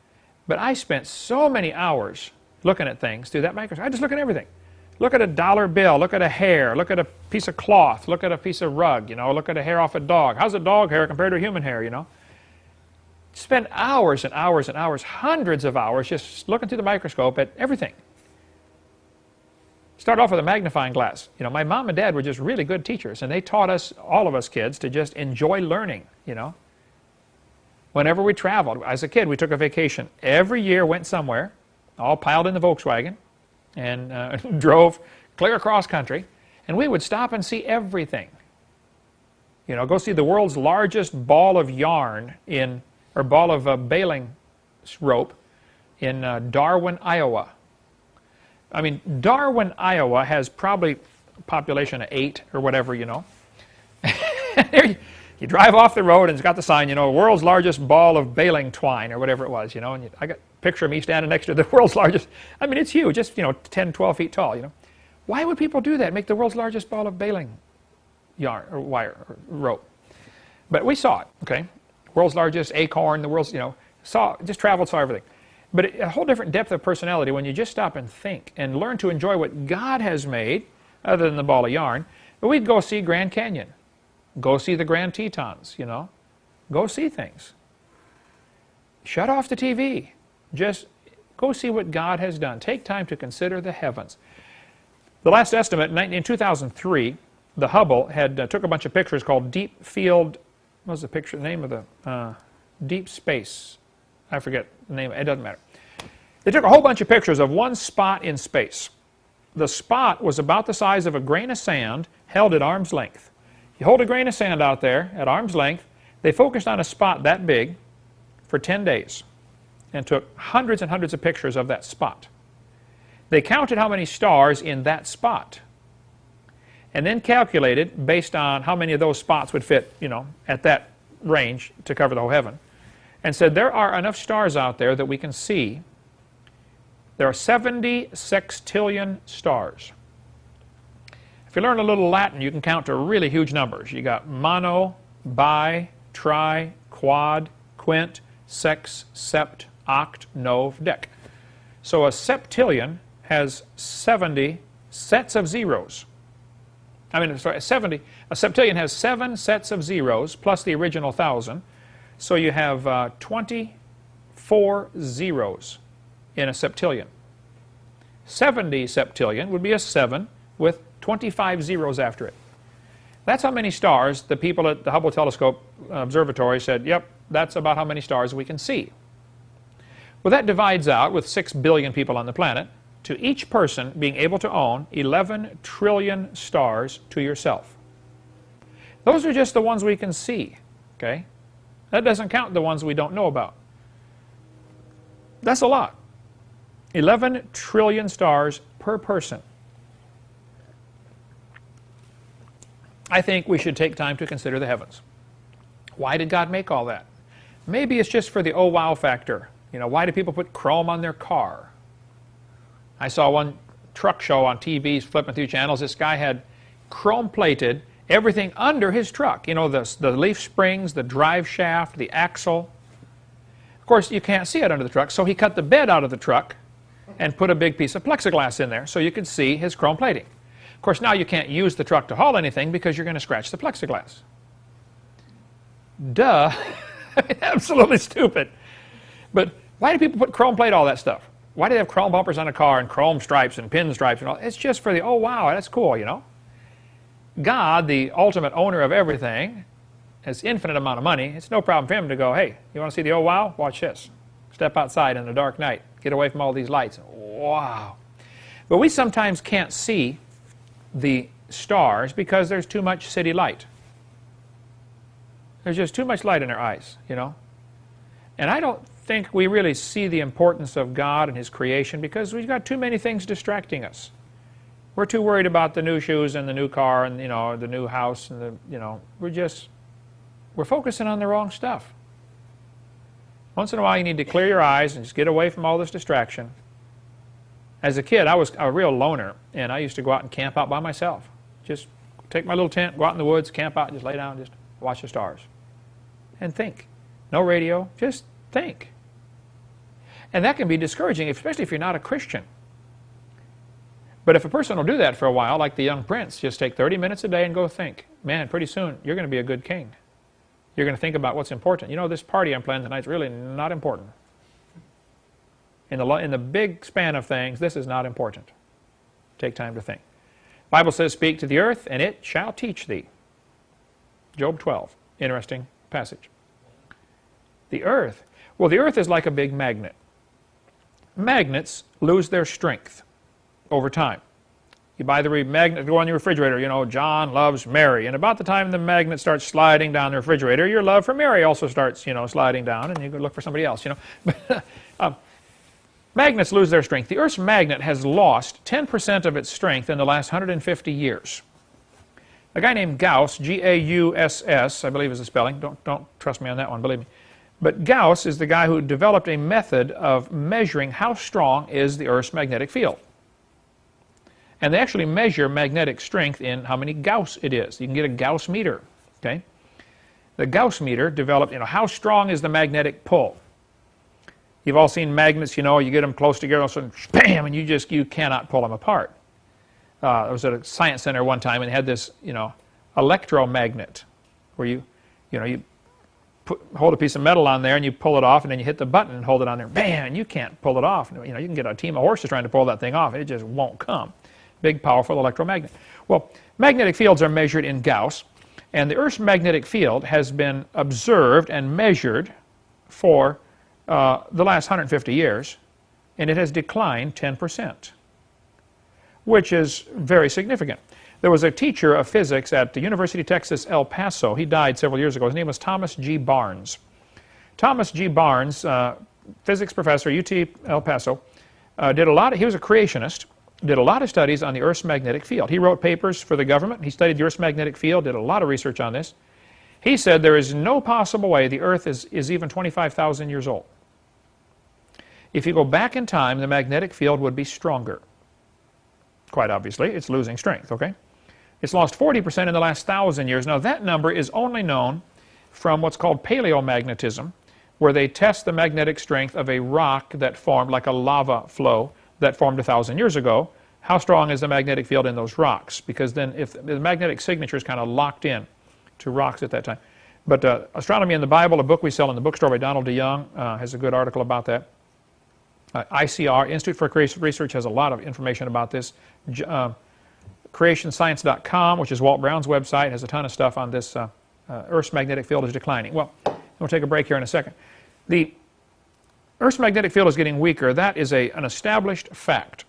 But I spent so many hours looking at things through that microscope. I just look at everything. Look at a dollar bill, look at a hair, look at a piece of cloth, look at a piece of rug, look at a hair off a dog. How's a dog hair compared to a human hair, Spend hours and hours and hours, hundreds of hours, just looking through the microscope at everything. Start off with a magnifying glass. My mom and dad were just really good teachers, and they taught us, all of us kids, to just enjoy learning, Whenever we traveled, as a kid, we took a vacation. Every year went somewhere, all piled in the Volkswagen, and drove clear across country, and we would stop and see everything. You know, go see the world's largest ball of yarn or ball of baling rope in Darwin, Iowa. I mean, Darwin, Iowa has probably a population of 8 or whatever, you know. There you drive off the road and it's got the sign, you know, world's largest ball of baling twine or whatever it was, you know. And I got a picture of me standing next to the world's largest. I mean, it's huge, just, you know, 10, 12 feet tall, you know. Why would people do that? Make the world's largest ball of baling yarn or wire or rope? But we saw it, okay. World's largest acorn, the world's, you know, just traveled, saw everything. But a whole different depth of personality when you just stop and think and learn to enjoy what God has made, other than the ball of yarn. But we'd go see Grand Canyon. Go see the Grand Tetons, you know. Go see things. Shut off the TV. Just go see what God has done. Take time to consider the heavens. The last estimate, in 2003, the Hubble took a bunch of pictures called Deep Field, what was the picture, the name of the, Deep Space. I forget the name, it doesn't matter. They took a whole bunch of pictures of one spot in space. The spot was about the size of a grain of sand held at arm's length. You hold a grain of sand out there at arm's length. They focused on a spot that big for 10 days and took hundreds and hundreds of pictures of that spot. They counted how many stars in that spot and then calculated based on how many of those spots would fit, you know, at that range to cover the whole heaven, and said there are enough stars out there that we can see. There are 70 sextillion stars. If you learn a little Latin, you can count to really huge numbers. You got mono, bi, tri, quad, quint, sex, sept, oct, nov, dec. So a septillion has 70 sets of zeros. A septillion has 7 sets of zeros plus the original 1,000. So you have 24 zeros in a septillion. 70 septillion would be a 7 with 25 zeros after it. That's how many stars the people at the Hubble Telescope Observatory said, yep, that's about how many stars we can see. Well, that divides out, with 6 billion people on the planet, to each person being able to own 11 trillion stars to yourself. Those are just the ones we can see, okay? That doesn't count the ones we don't know about. That's a lot. 11 trillion stars per person. I think we should take time to consider the heavens. Why did God make all that? Maybe it's just for the oh wow factor. You know, why do people put chrome on their car? I saw one truck show on TV, flipping through channels. This guy had chrome plated everything under his truck. You know, the leaf springs, the drive shaft, the axle. Of course, you can't see it under the truck, so he cut the bed out of the truck and put a big piece of plexiglass in there so you could see his chrome plating. Of course, now you can't use the truck to haul anything because you're going to scratch the plexiglass. Duh. Absolutely stupid. But why do people put chrome plate, all that stuff? Why do they have chrome bumpers on a car and chrome stripes and pinstripes and all? It's just for the, oh wow, that's cool, you know. God, the ultimate owner of everything, has infinite amount of money. It's no problem for him to go, hey, you want to see the oh wow? Watch this. Step outside in the dark night. Get away from all these lights. Wow. But we sometimes can't see the stars because there's too much city light. There's just too much light in our eyes, you know. And I don't think we really see the importance of God and His creation because we've got too many things distracting us. We're too worried about the new shoes and the new car and, you know, the new house and the, you know, we're focusing on the wrong stuff. Once in a while you need to clear your eyes and just get away from all this distraction. As a kid, I was a real loner, and I used to go out and camp out by myself. Just take my little tent, go out in the woods, camp out, and just lay down and just watch the stars. And think. No radio, just think. And that can be discouraging, especially if you're not a Christian. But if a person will do that for a while, like the young prince, just take 30 minutes a day and go think. Man, pretty soon you're going to be a good king. You're going to think about what's important. You know, this party I'm planning tonight is really not important. In the big span of things, this is not important. Take time to think. The Bible says, speak to the earth, and it shall teach thee. Job 12. Interesting passage. The Earth? Well, the Earth is like a big magnet. Magnets lose their strength over time. You buy the magnet, go on your refrigerator, you know, John loves Mary. And about the time the magnet starts sliding down the refrigerator, your love for Mary also starts, you know, sliding down, and you go look for somebody else, you know. Magnets lose their strength. The Earth's magnet has lost 10% of its strength in the last 150 years. A guy named Gauss, G-A-U-S-S, I believe is the spelling. Don't trust me on that one, believe me. But Gauss is the guy who developed a method of measuring how strong is the Earth's magnetic field. And they actually measure magnetic strength in how many Gauss it is. You can get a Gauss meter, okay? The Gauss meter developed, you know, how strong is the magnetic pull? You've all seen magnets, you know, you get them close together, all of a sudden, bam, and you cannot pull them apart. I was at a science center one time and they had this, you know, electromagnet where you hold a piece of metal on there and you pull it off and then you hit the button and hold it on there, bam, and you can't pull it off. You know, you can get a team of horses trying to pull that thing off and it just won't come. Big, powerful electromagnet. Well, magnetic fields are measured in Gauss, and the Earth's magnetic field has been observed and measured for the last 150 years, and it has declined 10%, which is very significant. There was a teacher of physics at the University of Texas, El Paso. He died several years ago. His name was Thomas G. Barnes. Thomas G. Barnes, physics professor, UT El Paso, he was a creationist, did a lot of studies on the Earth's magnetic field. He wrote papers for the government. He studied the Earth's magnetic field, did a lot of research on this. He said there is no possible way the Earth is even 25,000 years old. If you go back in time, the magnetic field would be stronger. Quite obviously, it's losing strength, okay? It's lost 40% in the last 1,000 years. Now, that number is only known from what's called paleomagnetism, where they test the magnetic strength of a rock that formed, like a lava flow, that formed 1,000 years ago. How strong is the magnetic field in those rocks? Because then if the magnetic signature is kind of locked in to rocks at that time. But Astronomy in the Bible, a book we sell in the bookstore by Donald DeYoung, has a good article about that. ICR, Institute for Creation Research, has a lot of information about this. CreationScience.com, which is Walt Brown's website, has a ton of stuff on this. Earth's magnetic field is declining. Well, we'll take a break here in a second. The Earth's magnetic field is getting weaker. That is an established fact.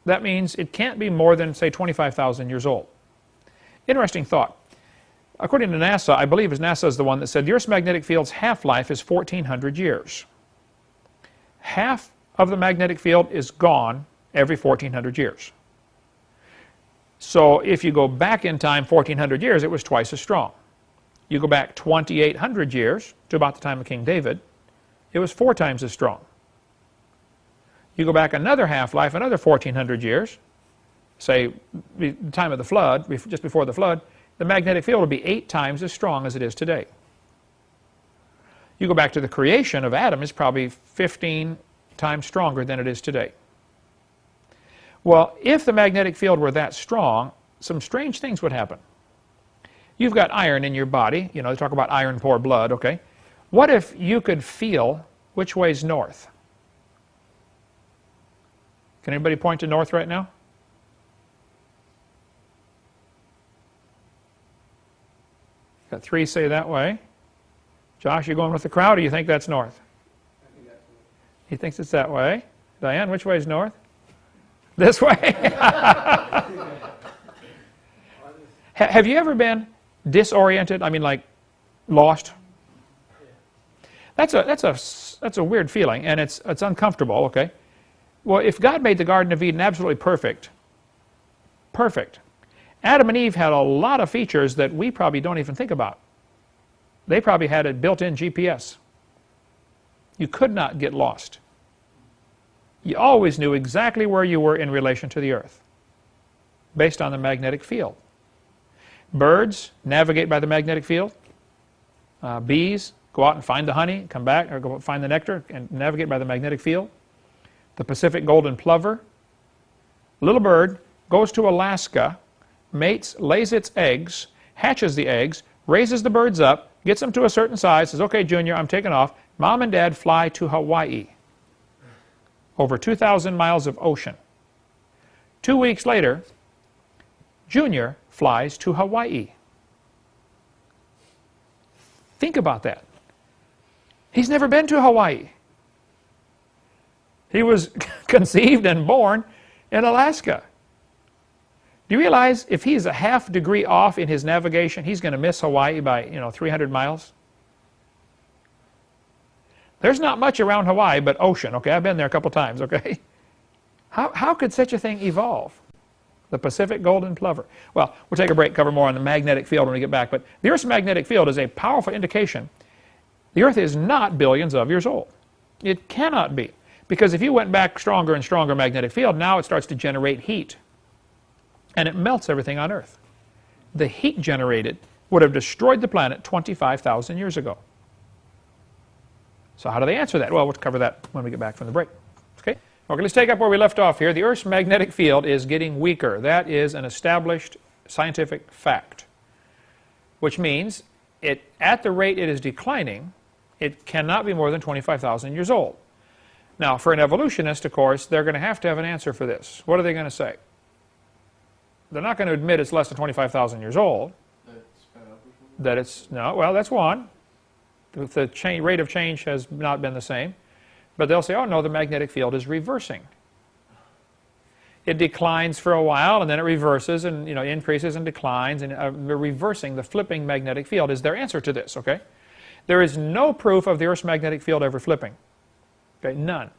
That means it can't be more than, say, 25,000 years old. Interesting thought. According to NASA, I believe NASA is the one that said the Earth's magnetic field's half-life is 1,400 years. Half of the magnetic field is gone every 1,400 years. So if you go back in time 1,400 years, it was twice as strong. You go back 2,800 years to about the time of King David, it was 4 times as strong. You go back another half-life, another 1,400 years, say the time of the flood, just before the flood, the magnetic field would be 8 times as strong as it is today. You go back to the creation of Adam, it's probably 15 times stronger than it is today. Well, if the magnetic field were that strong, some strange things would happen. You've got iron in your body. You know, they talk about iron poor blood, okay? What if you could feel which way's north? Can anybody point to north right now? Got 3 say that way. Josh, you going with the crowd, or you think that's north? I think that's north. He thinks it's that way. Diane, which way is north? This way? Have you ever been disoriented? I mean, like lost? That's a weird feeling, and it's uncomfortable, okay? Well, if God made the Garden of Eden absolutely perfect, Adam and Eve had a lot of features that we probably don't even think about. They probably had a built-in GPS. You could not get lost. You always knew exactly where you were in relation to the Earth, based on the magnetic field. Birds navigate by the magnetic field. Bees go out and find the honey, come back, or go find the nectar and navigate by the magnetic field. The Pacific golden plover, little bird, goes to Alaska, mates, lays its eggs, hatches the eggs, raises the birds up, gets them to a certain size, says, okay, Junior, I'm taking off. Mom and Dad fly to Hawaii, over 2,000 miles of ocean. 2 weeks later, Junior flies to Hawaii. Think about that. He's never been to Hawaii. He was conceived and born in Alaska. Do you realize if he's a half degree off in his navigation, he's going to miss Hawaii by, 300 miles? There's not much around Hawaii but ocean, okay? I've been there a couple times, okay? How could such a thing evolve? The Pacific golden plover. Well, we'll take a break, cover more on the magnetic field when we get back. But the Earth's magnetic field is a powerful indication the Earth is not billions of years old. It cannot be. Because if you went back stronger and stronger magnetic field, now it starts to generate heat. And it melts everything on Earth. The heat generated would have destroyed the planet 25,000 years ago. So how do they answer that? Well, we'll cover that when we get back from the break. Okay, let's take up where we left off here. The Earth's magnetic field is getting weaker. That is an established scientific fact. Which means, at the rate it is declining, it cannot be more than 25,000 years old. Now, for an evolutionist, of course, they're going to have an answer for this. What are they going to say? They're not going to admit it's less than 25,000 years old. That it's, no, well, that's one. The rate of change has not been the same. But they'll say, oh no, the magnetic field is reversing. It declines for a while and then it reverses and increases and declines, and they're reversing. The flipping magnetic field is their answer to this, okay? There is no proof of the Earth's magnetic field ever flipping. Okay, none.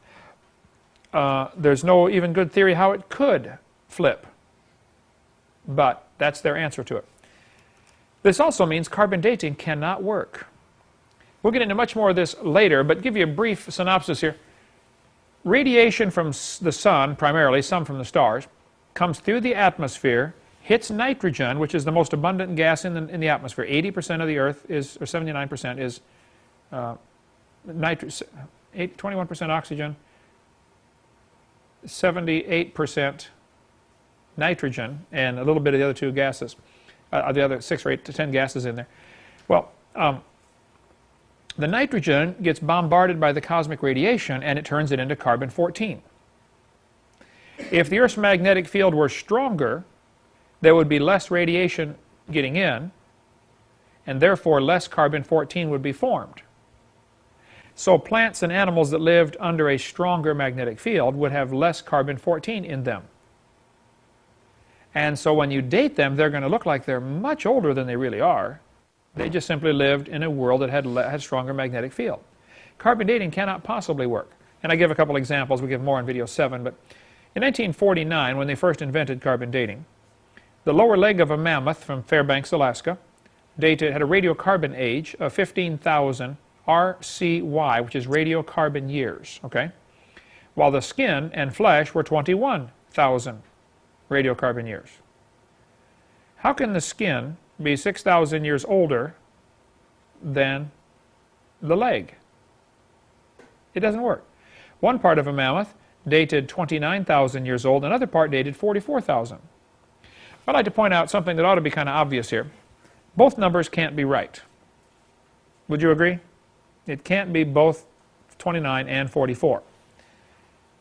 There's no even good theory how it could flip. But that's their answer to it. This also means carbon dating cannot work. We'll get into much more of this later, but give you a brief synopsis here. Radiation from the sun, primarily, some from the stars, comes through the atmosphere, hits nitrogen, which is the most abundant gas in the atmosphere. 80% of the Earth is, or 79% is 21% oxygen, 78% nitrogen, and a little bit of the other two gases, the other 6 or 8 to 10 gases in there. Well, the nitrogen gets bombarded by the cosmic radiation and it turns it into carbon-14. If the Earth's magnetic field were stronger, there would be less radiation getting in, and therefore less carbon-14 would be formed. So plants and animals that lived under a stronger magnetic field would have less carbon-14 in them. And so when you date them, they're going to look like they're much older than they really are. They just simply lived in a world that had stronger magnetic field. Carbon dating cannot possibly work. And I give a couple examples. We give more in video 7. But in 1949, when they first invented carbon dating, the lower leg of a mammoth from Fairbanks, Alaska, had a radiocarbon age of 15,000 RCY, which is radiocarbon years, okay? While the skin and flesh were 21,000 radiocarbon years. How can the skin be 6,000 years older than the leg? It doesn't work. One part of a mammoth dated 29,000 years old, another part dated 44,000. I'd like to point out something that ought to be kind of obvious here. Both numbers can't be right. Would you agree? It can't be both 29 and 44.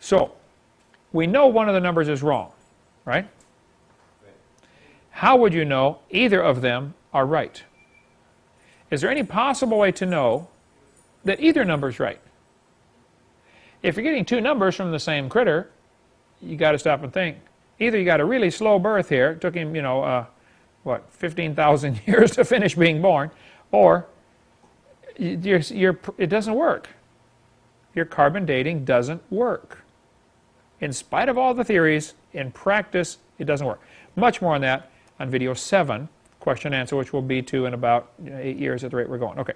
So, we know one of the numbers is wrong, right? How would you know either of them are right? Is there any possible way to know that either number is right? If you're getting two numbers from the same critter, you got to stop and think. Either you got a really slow birth here, it took him, 15,000 years to finish being born, or it doesn't work. Your carbon dating doesn't work. In spite of all the theories, in practice, it doesn't work. Much more on that on video 7, question and answer, which will be to in about 8 years at the rate we're going. Okay.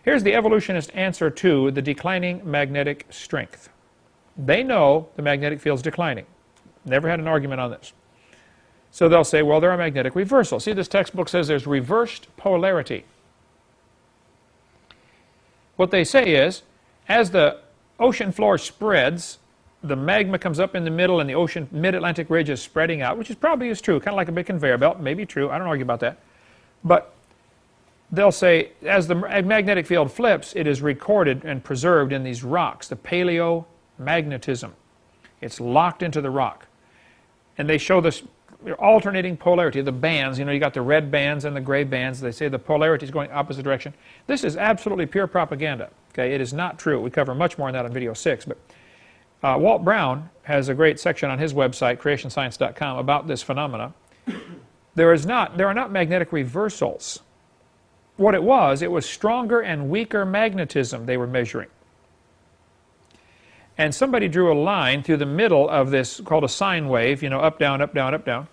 Here's the evolutionist answer to the declining magnetic strength. They know the magnetic field's declining. Never had an argument on this. So they'll say, well, there are magnetic reversals. See, this textbook says there's reversed polarity. What they say is, as the ocean floor spreads, the magma comes up in the middle and the ocean mid-Atlantic ridge is spreading out, which probably is true, kind of like a big conveyor belt, maybe true, I don't argue about that. But they'll say, as the magnetic field flips, it is recorded and preserved in these rocks, the paleomagnetism. It's locked into the rock. And they show this alternating polarity, the bands, you got the red bands and the gray bands. They say the polarity is going opposite direction. This is absolutely pure propaganda. Okay, it is not true. We cover much more on that on video 6. But Walt Brown has a great section on his website, creationscience.com, about this phenomena. There are not magnetic reversals. What it was stronger and weaker magnetism they were measuring. And somebody drew a line through the middle of this called a sine wave, you know, up, down, up, down, up, down.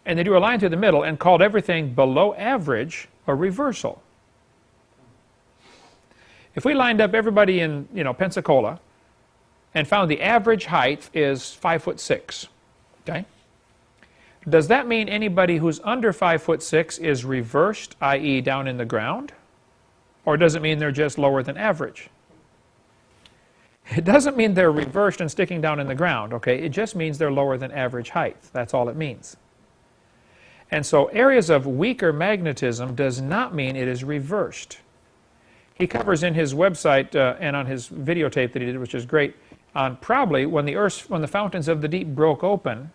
And they drew a line through the middle and called everything below average a reversal. If we lined up everybody in, you know, Pensacola and found the average height is 5'6", okay? Does that mean anybody who's under 5'6" is reversed, i.e. down in the ground? Or does it mean they're just lower than average? It doesn't mean they're reversed and sticking down in the ground, okay? It just means they're lower than average height. That's all it means. And so areas of weaker magnetism does not mean it is reversed. He covers in his website and on his videotape that he did, which is great, on probably when the fountains of the deep broke open,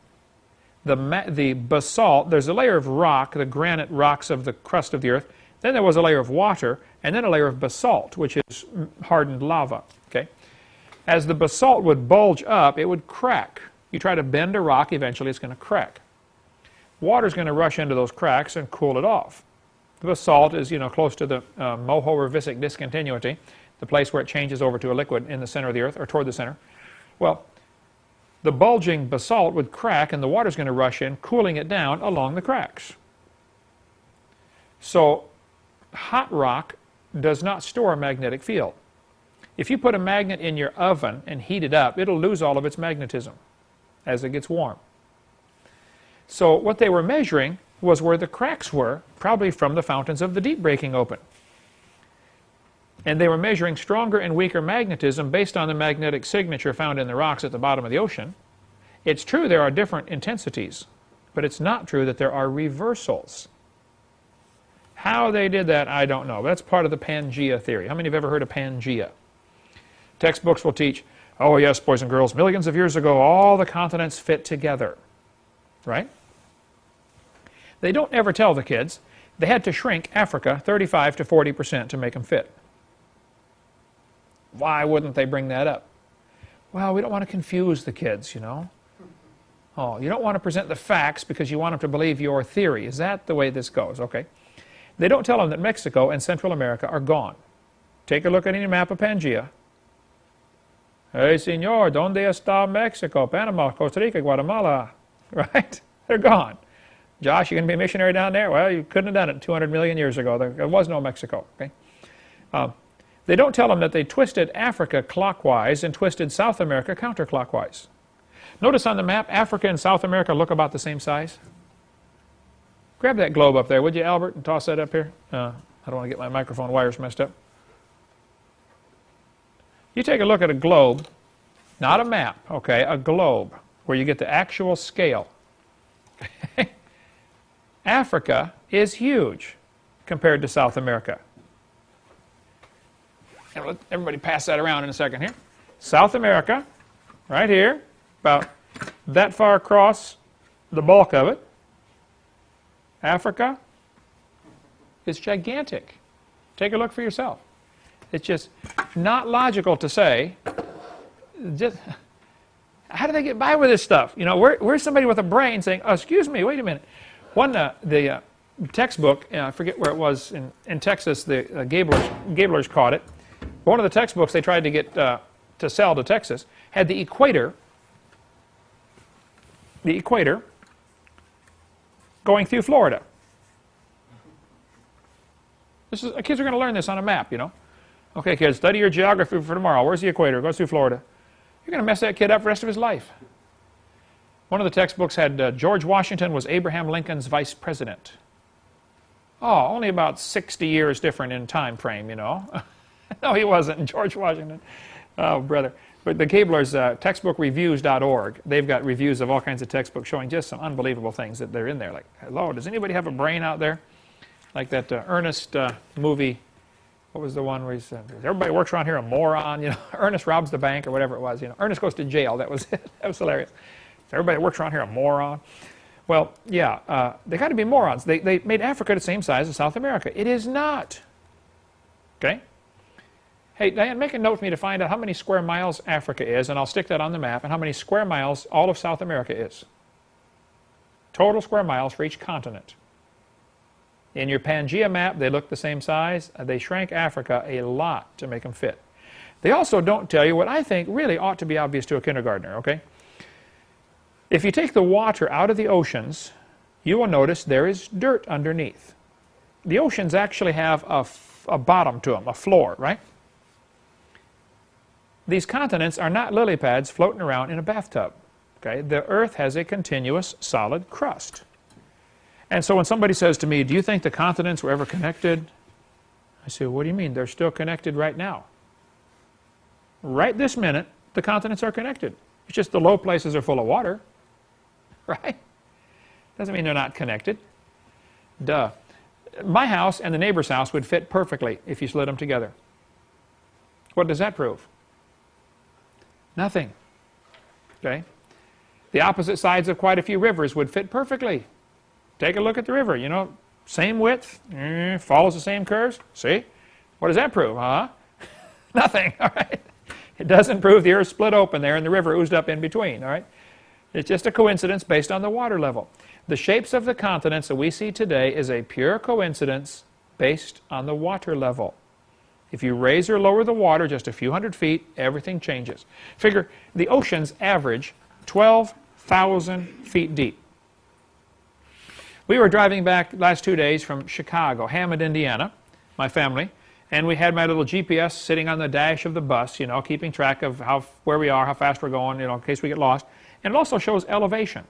the basalt, there's a layer of rock, the granite rocks of the crust of the earth, then there was a layer of water, and then a layer of basalt, which is hardened lava, okay? As the basalt would bulge up, it would crack. You try to bend a rock, eventually it's going to crack. Water's going to rush into those cracks and cool it off. The basalt is, you know, close to the Moho-Revisic discontinuity, the place where it changes over to a liquid in the center of the earth, or toward the center. Well, the bulging basalt would crack and the water's going to rush in, cooling it down along the cracks. So hot rock does not store a magnetic field. If you put a magnet in your oven and heat it up, it'll lose all of its magnetism as it gets warm. So what they were measuring was where the cracks were, probably from the fountains of the deep breaking open. And they were measuring stronger and weaker magnetism based on the magnetic signature found in the rocks at the bottom of the ocean. It's true there are different intensities, but it's not true that there are reversals. How they did that, I don't know. That's part of the Pangea theory. How many have ever heard of Pangea? Textbooks will teach, oh yes, boys and girls, millions of years ago, all the continents fit together. Right? They don't ever tell the kids they had to shrink Africa 35 to 40% to make them fit. Why wouldn't they bring that up? Well, we don't want to confuse the kids, you know. Oh, you don't want to present the facts because you want them to believe your theory. Is that the way this goes? Okay. They don't tell them that Mexico and Central America are gone. Take a look at any map of Pangea. Hey, señor, ¿dónde está Mexico? Panama, Costa Rica, Guatemala. Right? They're gone. Josh, you're going to be a missionary down there? Well, you couldn't have done it 200 million years ago. There was no Mexico. Okay? They don't tell them that they twisted Africa clockwise and twisted South America counterclockwise. Notice on the map, Africa and South America look about the same size. Grab that globe up there, would you, Albert, and toss that up here? I don't want to get my microphone wires messed up. You take a look at a globe, not a map, okay, a globe, where you get the actual scale. Africa is huge compared to South America. And let everybody pass that around in a second here. South America, right here, about that far across the bulk of it. Africa is gigantic. Take a look for yourself. It's just not logical to say, just, how do they get by with this stuff? You know, where's somebody with a brain saying, oh, excuse me, wait a minute. The textbook, I forget where it was, in Texas, the Gablers caught it. One of the textbooks they tried to get to sell to Texas had the equator going through Florida. Kids are going to learn this on a map, you know. Okay, kids, study your geography for tomorrow. Where's the equator? It goes through Florida. You're going to mess that kid up the rest of his life. One of the textbooks had George Washington was Abraham Lincoln's vice president. Oh, only about 60 years different in time frame, you know. No, he wasn't, George Washington. Oh, brother. But the Gablers, textbookreviews.org, they've got reviews of all kinds of textbooks showing just some unbelievable things that they're in there. Like, hello, does anybody have a brain out there? Like that Ernest movie. What was the one where he said, everybody works around here a moron, you know, Ernest robs the bank or whatever it was, you know. Ernest goes to jail, that was it. That was hilarious. Everybody works around here a moron. Well, yeah, they got to be morons. They made Africa the same size as South America. It is not. Okay? Hey, Diane, make a note for me to find out how many square miles Africa is, and I'll stick that on the map, and how many square miles all of South America is. Total square miles for each continent. In your Pangea map, they look the same size. They shrank Africa a lot to make them fit. They also don't tell you what I think really ought to be obvious to a kindergartner, okay? If you take the water out of the oceans, you will notice there is dirt underneath. The oceans actually have a bottom to them, a floor, right? These continents are not lily pads floating around in a bathtub. Okay? The Earth has a continuous solid crust. And so when somebody says to me, do you think the continents were ever connected? I say, what do you mean? They're still connected right now. Right this minute, the continents are connected. It's just the low places are full of water. Right? Doesn't mean they're not connected. Duh. My house and the neighbor's house would fit perfectly if you slid them together. What does that prove? Nothing. Okay? The opposite sides of quite a few rivers would fit perfectly. Take a look at the river. You know, same width, follows the same curves. See? What does that prove? Huh? Nothing. All right? It doesn't prove the earth split open there and the river oozed up in between. All right? It's just a coincidence based on the water level. The shapes of the continents that we see today is a pure coincidence based on the water level. If you raise or lower the water just a few hundred feet, everything changes. Figure the oceans average 12,000 feet deep. We were driving back last 2 days from Chicago, Hammond, Indiana, my family, and we had my little GPS sitting on the dash of the bus, you know, keeping track of where we are, how fast we're going, you know, in case we get lost. And it also shows elevation.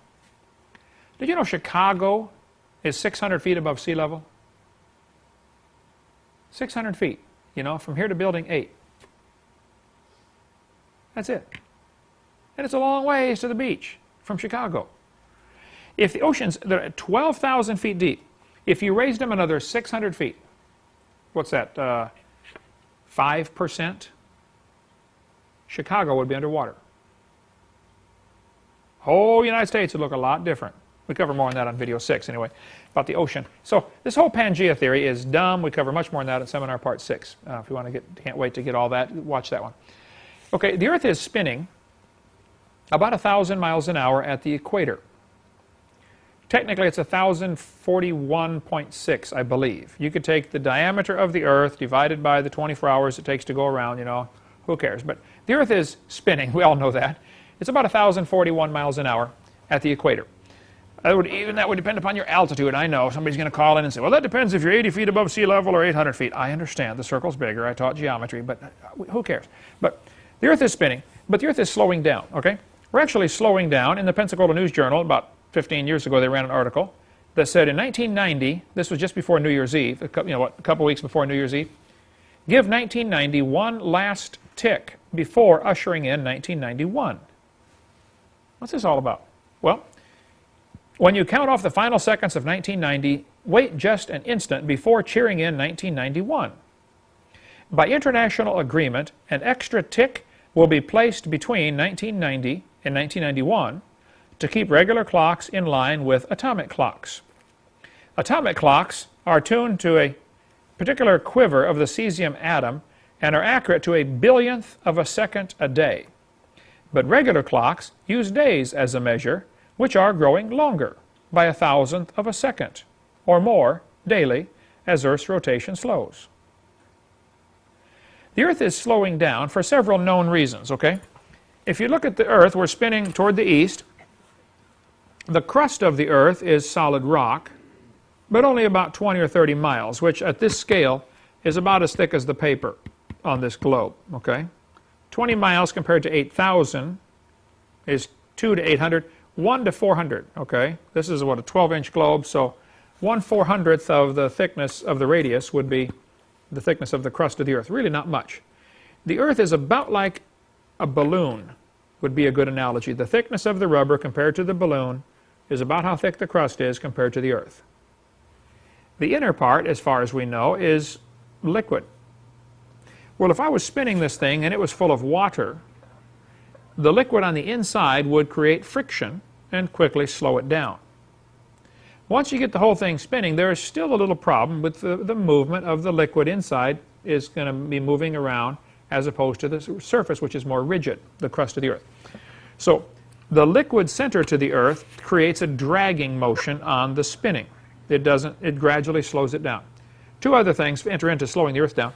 Did you know Chicago is 600 feet above sea level? 600 feet. You know, from here to Building 8. That's it. And it's a long ways to the beach from Chicago. If the oceans, they're at 12,000 feet deep, if you raised them another 600 feet, what's that, 5%? Chicago would be underwater. Whole United States would look a lot different. We cover more on that on video 6 anyway, about the ocean. So this whole Pangea theory is dumb. We cover much more on that in seminar part 6. If you want to can't wait to get all that, watch that one. Okay, the Earth is spinning about 1,000 miles an hour at the equator. Technically, it's 1,041.6, I believe. You could take the diameter of the Earth divided by the 24 hours it takes to go around, you know, who cares? But the Earth is spinning. We all know that. It's about 1,041 miles an hour at the equator. That would depend upon your altitude. I know somebody's going to call in and say, well, that depends if you're 80 feet above sea level or 800 feet. I understand. The circle's bigger. I taught geometry, but who cares? But the Earth is spinning, but the Earth is slowing down, okay? We're actually slowing down. In the Pensacola News Journal, about 15 years ago, they ran an article that said in 1990, this was just before New Year's Eve, a couple weeks before New Year's Eve, give 1990 one last tick before ushering in 1991. What's this all about? Well, when you count off the final seconds of 1990, wait just an instant before cheering in 1991. By international agreement, an extra tick will be placed between 1990 and 1991 to keep regular clocks in line with atomic clocks. Atomic clocks are tuned to a particular quiver of the cesium atom and are accurate to a billionth of a second a day. But regular clocks use days as a measure, which are growing longer by 1,000th of a second or more daily as Earth's rotation slows. The Earth is slowing down for several known reasons, okay? If you look at the Earth, we're spinning toward the east. The crust of the Earth is solid rock, but only about 20 or 30 miles, which at this scale is about as thick as the paper on this globe, okay? 20 miles compared to 8,000 is 2 to 800, 1 to 400, okay? This is what, a 12-inch globe, so 1/400th of the thickness of the radius would be the thickness of the crust of the Earth. Really not much. The Earth is about like a balloon, would be a good analogy. The thickness of the rubber compared to the balloon is about how thick the crust is compared to the Earth. The inner part, as far as we know, is liquid. Well, if I was spinning this thing and it was full of water, the liquid on the inside would create friction and quickly slow it down. Once you get the whole thing spinning, there is still a little problem with the movement of the liquid inside is going to be moving around as opposed to the surface, which is more rigid, the crust of the Earth. So the liquid center to the Earth creates a dragging motion on the spinning. It gradually slows it down. Two other things enter into slowing the Earth down.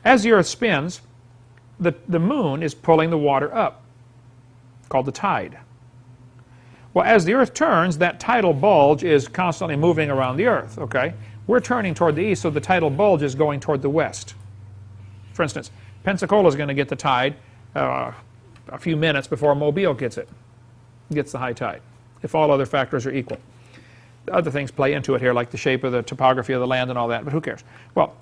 As the Earth spins, the moon is pulling the water up, called the tide. Well, as the Earth turns, that tidal bulge is constantly moving around the Earth, okay? We're turning toward the east, so the tidal bulge is going toward the west. For instance, Pensacola is going to get the tide a few minutes before Mobile gets it, gets the high tide, if all other factors are equal. Other things play into it here, like the shape of the topography of the land and all that, but who cares? Well,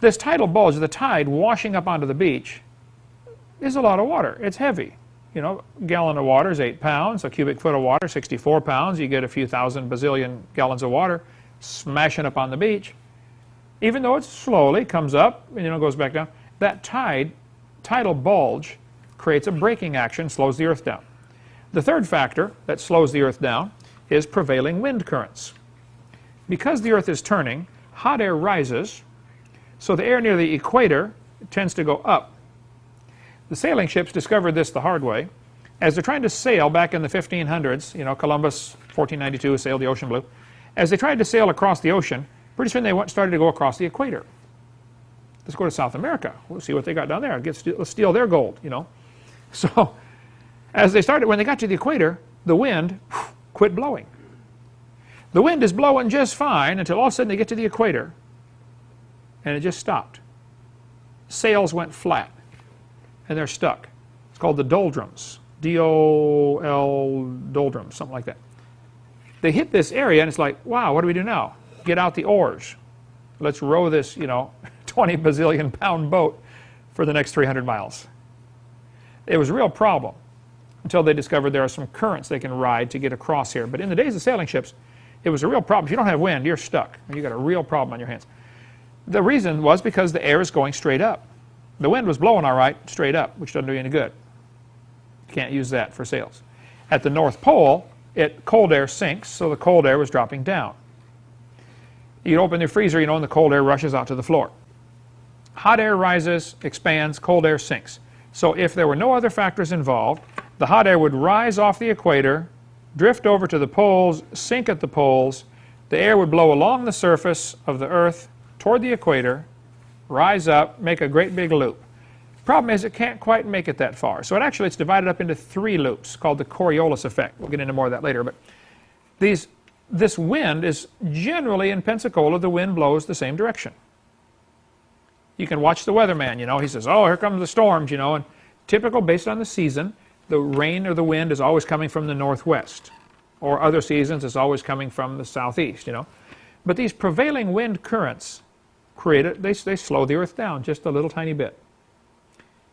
this tidal bulge, the tide washing up onto the beach, is a lot of water. It's heavy. You know, a gallon of water is 8 pounds, a cubic foot of water, 64 pounds. You get a few thousand bazillion gallons of water smashing up on the beach. Even though it slowly comes up and, you know, goes back down, that tidal bulge creates a braking action, slows the Earth down. The third factor that slows the Earth down is prevailing wind currents. Because the Earth is turning, hot air rises, so the air near the equator tends to go up. The sailing ships discovered this the hard way. As they're trying to sail back in the 1500s, you know, Columbus, 1492, sailed the ocean blue. As they tried to sail across the ocean, pretty soon they started to go across the equator. Let's go to South America. We'll see what they got down there. Let's steal their gold, you know. So as they started, when they got to the equator, the wind quit blowing. The wind is blowing just fine until all of a sudden they get to the equator, and it just stopped. Sails went flat, and they're stuck. It's called the doldrums, D-O-L, doldrums, something like that. They hit this area, and it's like, wow, what do we do now? Get out the oars. Let's row this, you know, 20 bazillion pound boat for the next 300 miles. It was a real problem until they discovered there are some currents they can ride to get across here. But in the days of sailing ships, it was a real problem. If you don't have wind, you're stuck. You've got a real problem on your hands. The reason was because the air is going straight up. The wind was blowing all right straight up, which doesn't do you any good. You can't use that for sails. At the North Pole, cold air sinks, so the cold air was dropping down. You open your freezer, you know, and the cold air rushes out to the floor. Hot air rises, expands, cold air sinks. So if there were no other factors involved, the hot air would rise off the equator, drift over to the poles, sink at the poles. The air would blow along the surface of the Earth toward the equator, rise up, make a great big loop. Problem is, it can't quite make it that far. So it's divided up into 3 loops called the Coriolis effect. We'll get into more of that later. But this wind is generally in Pensacola, the wind blows the same direction. You can watch the weatherman, you know, he says, oh, here comes the storms, you know, and typical based on the season, the rain or the wind is always coming from the northwest, or other seasons it's always coming from the southeast, you know. But these prevailing wind currents they slow the Earth down just a little tiny bit.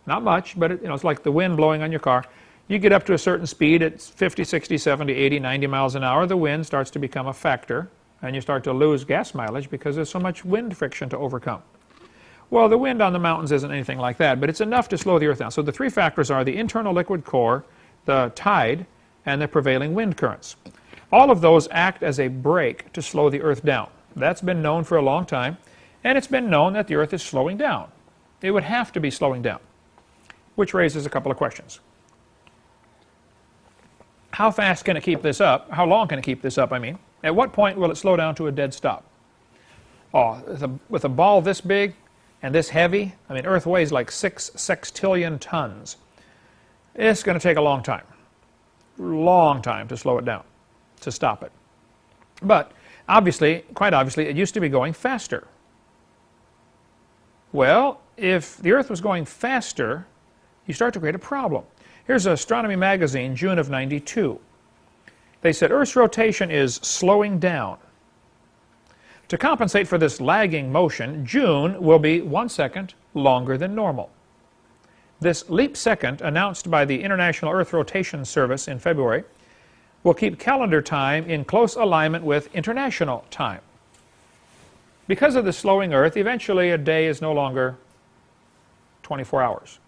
Not much, but it's like the wind blowing on your car. You get up to a certain speed, it's 50, 60, 70, 80, 90 miles an hour, the wind starts to become a factor, and you start to lose gas mileage because there's so much wind friction to overcome. Well, the wind on the mountains isn't anything like that, but it's enough to slow the Earth down. So the 3 factors are the internal liquid core, the tide, and the prevailing wind currents. All of those act as a brake to slow the Earth down. That's been known for a long time, and it's been known that the Earth is slowing down. It would have to be slowing down, which raises a couple of questions. How fast can it keep this up? How long can it keep this up, I mean? At what point will it slow down to a dead stop? Oh, with a ball this big and this heavy, I mean, Earth weighs like 6 sextillion tons. It's going to take a long time to slow it down, to stop it. But obviously, quite obviously, it used to be going faster. Well, if the Earth was going faster, you start to create a problem. Here's Astronomy Magazine, June of '92. They said Earth's rotation is slowing down. To compensate for this lagging motion, June will be 1 second longer than normal. This leap second, announced by the International Earth Rotation Service in February, will keep calendar time in close alignment with international time. Because of the slowing Earth, eventually a day is no longer 24 hours.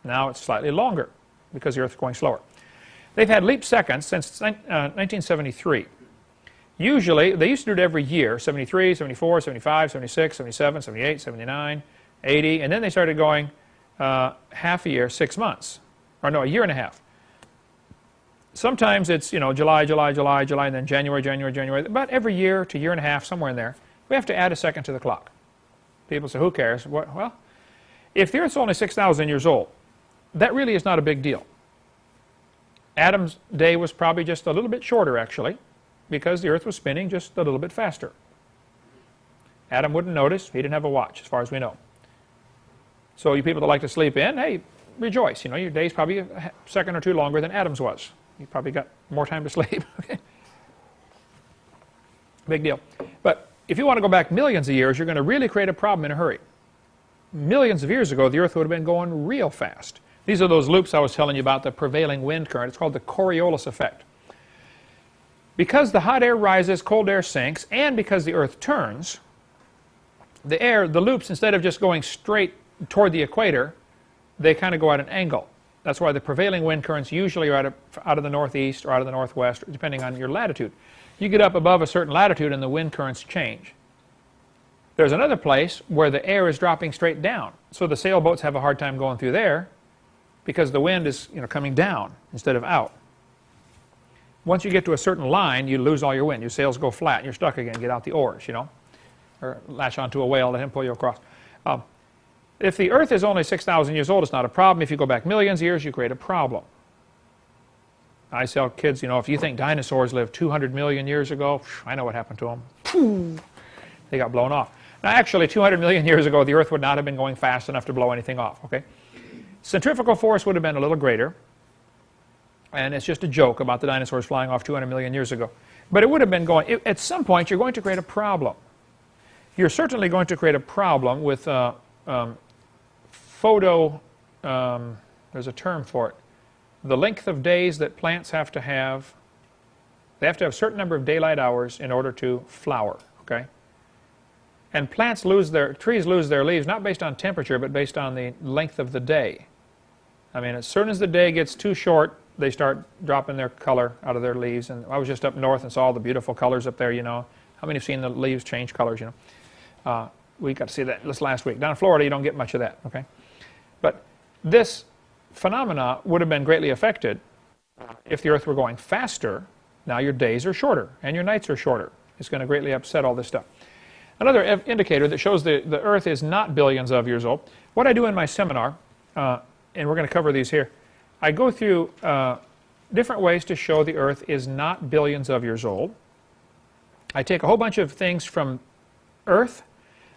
Now it's slightly longer because the Earth is going slower. They've had leap seconds since 1973. Usually, they used to do it every year, 73, 74, 75, 76, 77, 78, 79, 80, and then they started going half a year, 6 months. Or no, a year and a half. Sometimes it's, July, and then January. About every year to year and a half, somewhere in there, we have to add a second to the clock. People say, who cares? Well, if the Earth's only 6,000 years old, that really is not a big deal. Adam's day was probably just a little bit shorter, actually, because the Earth was spinning just a little bit faster. Adam wouldn't notice. He didn't have a watch, as far as we know. So you people that like to sleep in, hey, rejoice. Your day's probably a second or two longer than Adam's was. You probably got more time to sleep. Okay. Big deal. But if you want to go back millions of years, you're going to really create a problem in a hurry. Millions of years ago, the Earth would have been going real fast. These are those loops I was telling you about, the prevailing wind current. It's called the Coriolis effect. Because the hot air rises, cold air sinks, and because the Earth turns, the loops, instead of just going straight toward the equator, they kind of go at an angle. That's why the prevailing wind currents usually are out of the northeast or out of the northwest, depending on your latitude. You get up above a certain latitude and the wind currents change. There's another place where the air is dropping straight down. So the sailboats have a hard time going through there because the wind is coming down instead of out. Once you get to a certain line, you lose all your wind. Your sails go flat and you're stuck again. Get out the oars, or latch onto a whale, let him pull you across. If the Earth is only 6,000 years old, it's not a problem. If you go back millions of years, you create a problem. I tell kids, if you think dinosaurs lived 200 million years ago, I know what happened to them. They got blown off. Now, actually, 200 million years ago, the Earth would not have been going fast enough to blow anything off. Okay, centrifugal force would have been a little greater, and it's just a joke about the dinosaurs flying off 200 million years ago. But it would have been going. At some point, you're going to create a problem. You're certainly going to create a problem with there's a term for it. The length of days that plants have to have, they have to have a certain number of daylight hours in order to flower, okay? And trees lose their leaves not based on temperature, but based on the length of the day. I mean, as soon as the day gets too short, they start dropping their color out of their leaves. And I was just up north and saw all the beautiful colors up there, How many have seen the leaves change colors, We got to see that this last week. Down in Florida, you don't get much of that, okay? But this phenomena would have been greatly affected if the Earth were going faster. Now your days are shorter and your nights are shorter. It's going to greatly upset all this stuff. Another indicator that shows the Earth is not billions of years old. What I do in my seminar, and we're going to cover these here, I go through different ways to show the Earth is not billions of years old. I take a whole bunch of things from Earth,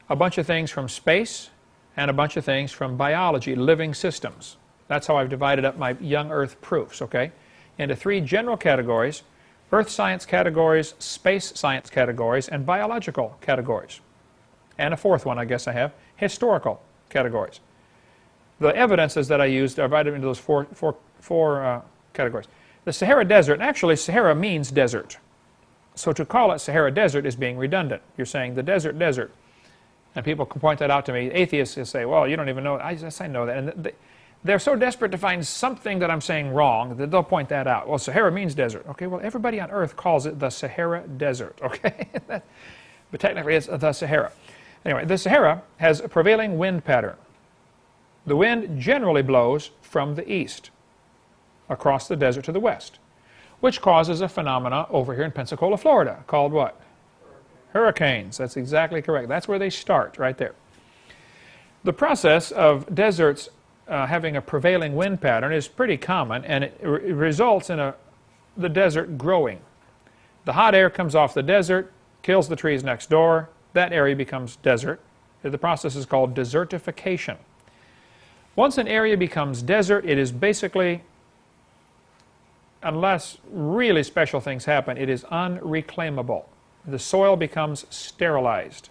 a bunch of things from space, and a bunch of things from biology, living systems. That's how I've divided up my young Earth proofs, okay, into 3 general categories: Earth science categories, space science categories, and biological categories. And a 4th one, I guess I have, historical categories. The evidences that I used are divided into those four categories. The Sahara Desert, and actually Sahara means desert. So to call it Sahara Desert is being redundant. You're saying the desert. And people can point that out to me. Atheists will say, well, you don't even know it. I know that. And they're so desperate to find something that I'm saying wrong that they'll point that out. Well, Sahara means desert. Okay, well, everybody on Earth calls it the Sahara Desert. Okay, but technically it's the Sahara. Anyway, the Sahara has a prevailing wind pattern. The wind generally blows from the east across the desert to the west, which causes a phenomena over here in Pensacola, Florida, called what? Hurricanes. That's exactly correct. That's where they start, right there. The process of deserts having a prevailing wind pattern is pretty common, and it results in the desert growing. The hot air comes off the desert, kills the trees next door. That area becomes desert. The process is called desertification. Once an area becomes desert, it is basically, unless really special things happen, it is unreclaimable. The soil becomes sterilized.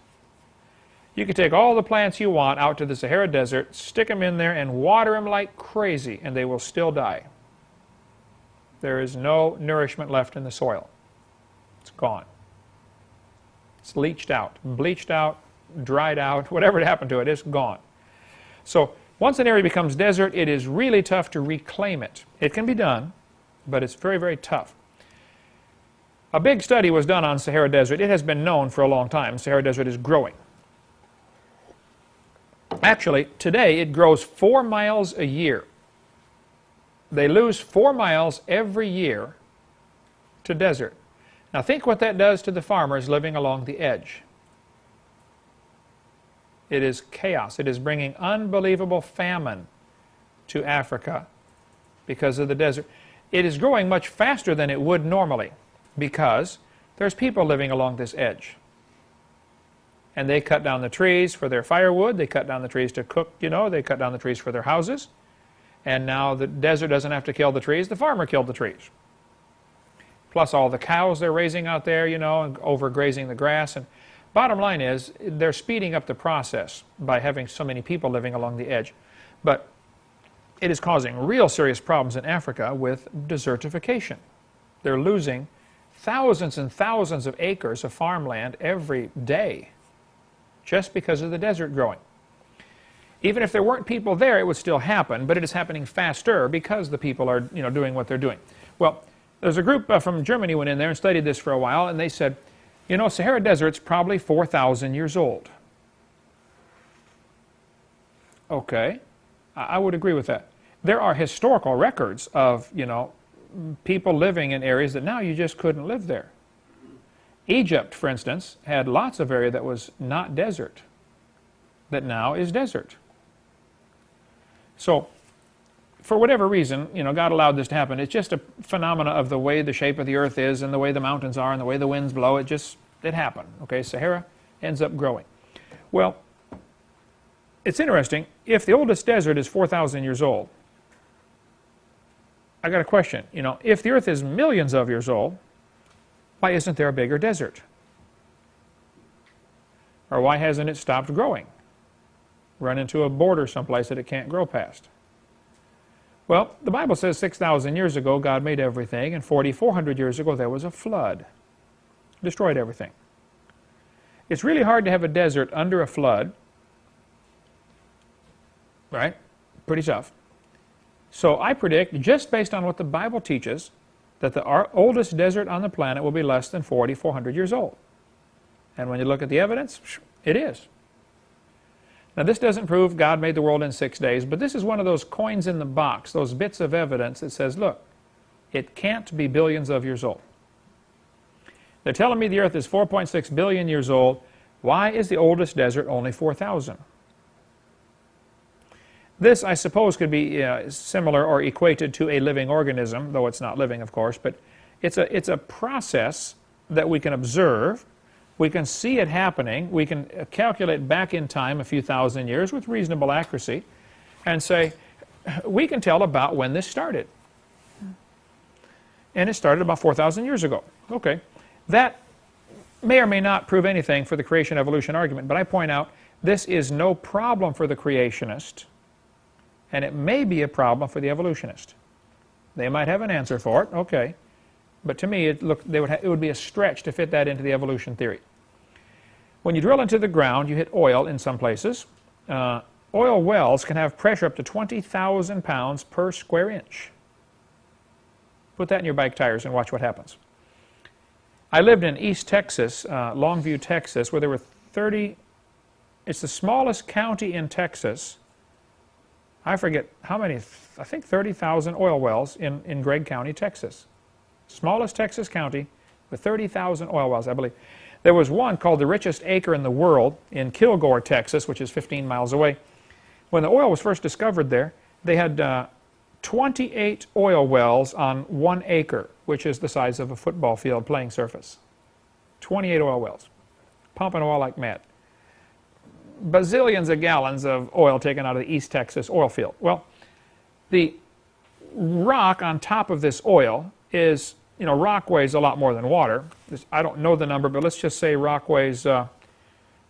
You can take all the plants you want out to the Sahara Desert, stick them in there, and water them like crazy, and they will still die. There is no nourishment left in the soil. It's gone. It's leached out, bleached out, dried out, whatever happened to it, it's gone. So once an area becomes desert, it is really tough to reclaim it. It can be done, but it's very, very tough. A big study was done on Sahara Desert. It has been known for a long time. Sahara Desert is growing. Actually, today it grows 4 miles a year. They lose 4 miles every year to desert. Now think what that does to the farmers living along the edge. It is chaos. It is bringing unbelievable famine to Africa because of the desert. It is growing much faster than it would normally because there's people living along this edge. And they cut down the trees for their firewood. They cut down the trees to cook, you know. They cut down the trees for their houses. And now the desert doesn't have to kill the trees. The farmer killed the trees. Plus all the cows they're raising out there, you know, and overgrazing the grass. And bottom line is, they're speeding up the process by having so many people living along the edge. But it is causing real serious problems in Africa with desertification. They're losing thousands and thousands of acres of farmland every day just because of the desert growing. Even if there weren't people there, it would still happen, but it is happening faster because the people are, you know, doing what they're doing. Well, there's a group from Germany went in there and studied this for a while, and they said, you know, Sahara Desert's probably 4,000 years old. Okay, I would agree with that. There are historical records of, you know, people living in areas that now you just couldn't live there. Egypt, for instance, had lots of area that was not desert, that now is desert. So, for whatever reason, you know, God allowed this to happen. It's just a phenomena of the way the shape of the earth is and the way the mountains are and the way the winds blow. It happened. Okay, Sahara ends up growing. Well, it's interesting. If the oldest desert is 4,000 years old, I got a question. You know, if the earth is millions of years old, why isn't there a bigger desert? Or why hasn't it stopped growing? Run into a border someplace that it can't grow past. Well, the Bible says 6,000 years ago God made everything, and 4,400 years ago there was a flood. Destroyed everything. It's really hard to have a desert under a flood, right? Pretty tough. So I predict, just based on what the Bible teaches, that the oldest desert on the planet will be less than 4,400 years old. And when you look at the evidence, it is. Now this doesn't prove God made the world in 6 days, but this is one of those coins in the box, those bits of evidence that says, look, it can't be billions of years old. They're telling me the earth is 4.6 billion years old. Why is the oldest desert only 4,000? This, I suppose, could be similar or equated to a living organism, though it's not living, of course, but it's a process that we can observe. We can see it happening. We can calculate back in time a few thousand years with reasonable accuracy and say, we can tell about when this started. And it started about 4,000 years ago. Okay. That may or may not prove anything for the creation-evolution argument, but I point out this is no problem for the creationist, and it may be a problem for the evolutionist. They might have an answer for it, okay. But to me, it would be a stretch to fit that into the evolution theory. When you drill into the ground, you hit oil in some places. Oil wells can have pressure up to 20,000 pounds per square inch. Put that in your bike tires and watch what happens. I lived in East Texas, Longview, Texas, where there were 30, it's the smallest county in Texas. I forget how many, I think 30,000 oil wells in Gregg County, Texas. Smallest Texas county with 30,000 oil wells, I believe. There was one called the richest acre in the world in Kilgore, Texas, which is 15 miles away. When the oil was first discovered there, they had 28 oil wells on 1 acre, which is the size of a football field playing surface. 28 oil wells, pumping oil like mad. Bazillions of gallons of oil taken out of the East Texas oil field. Well, the rock on top of this oil is, you know, rock weighs a lot more than water. I don't know the number, but let's just say rock weighs,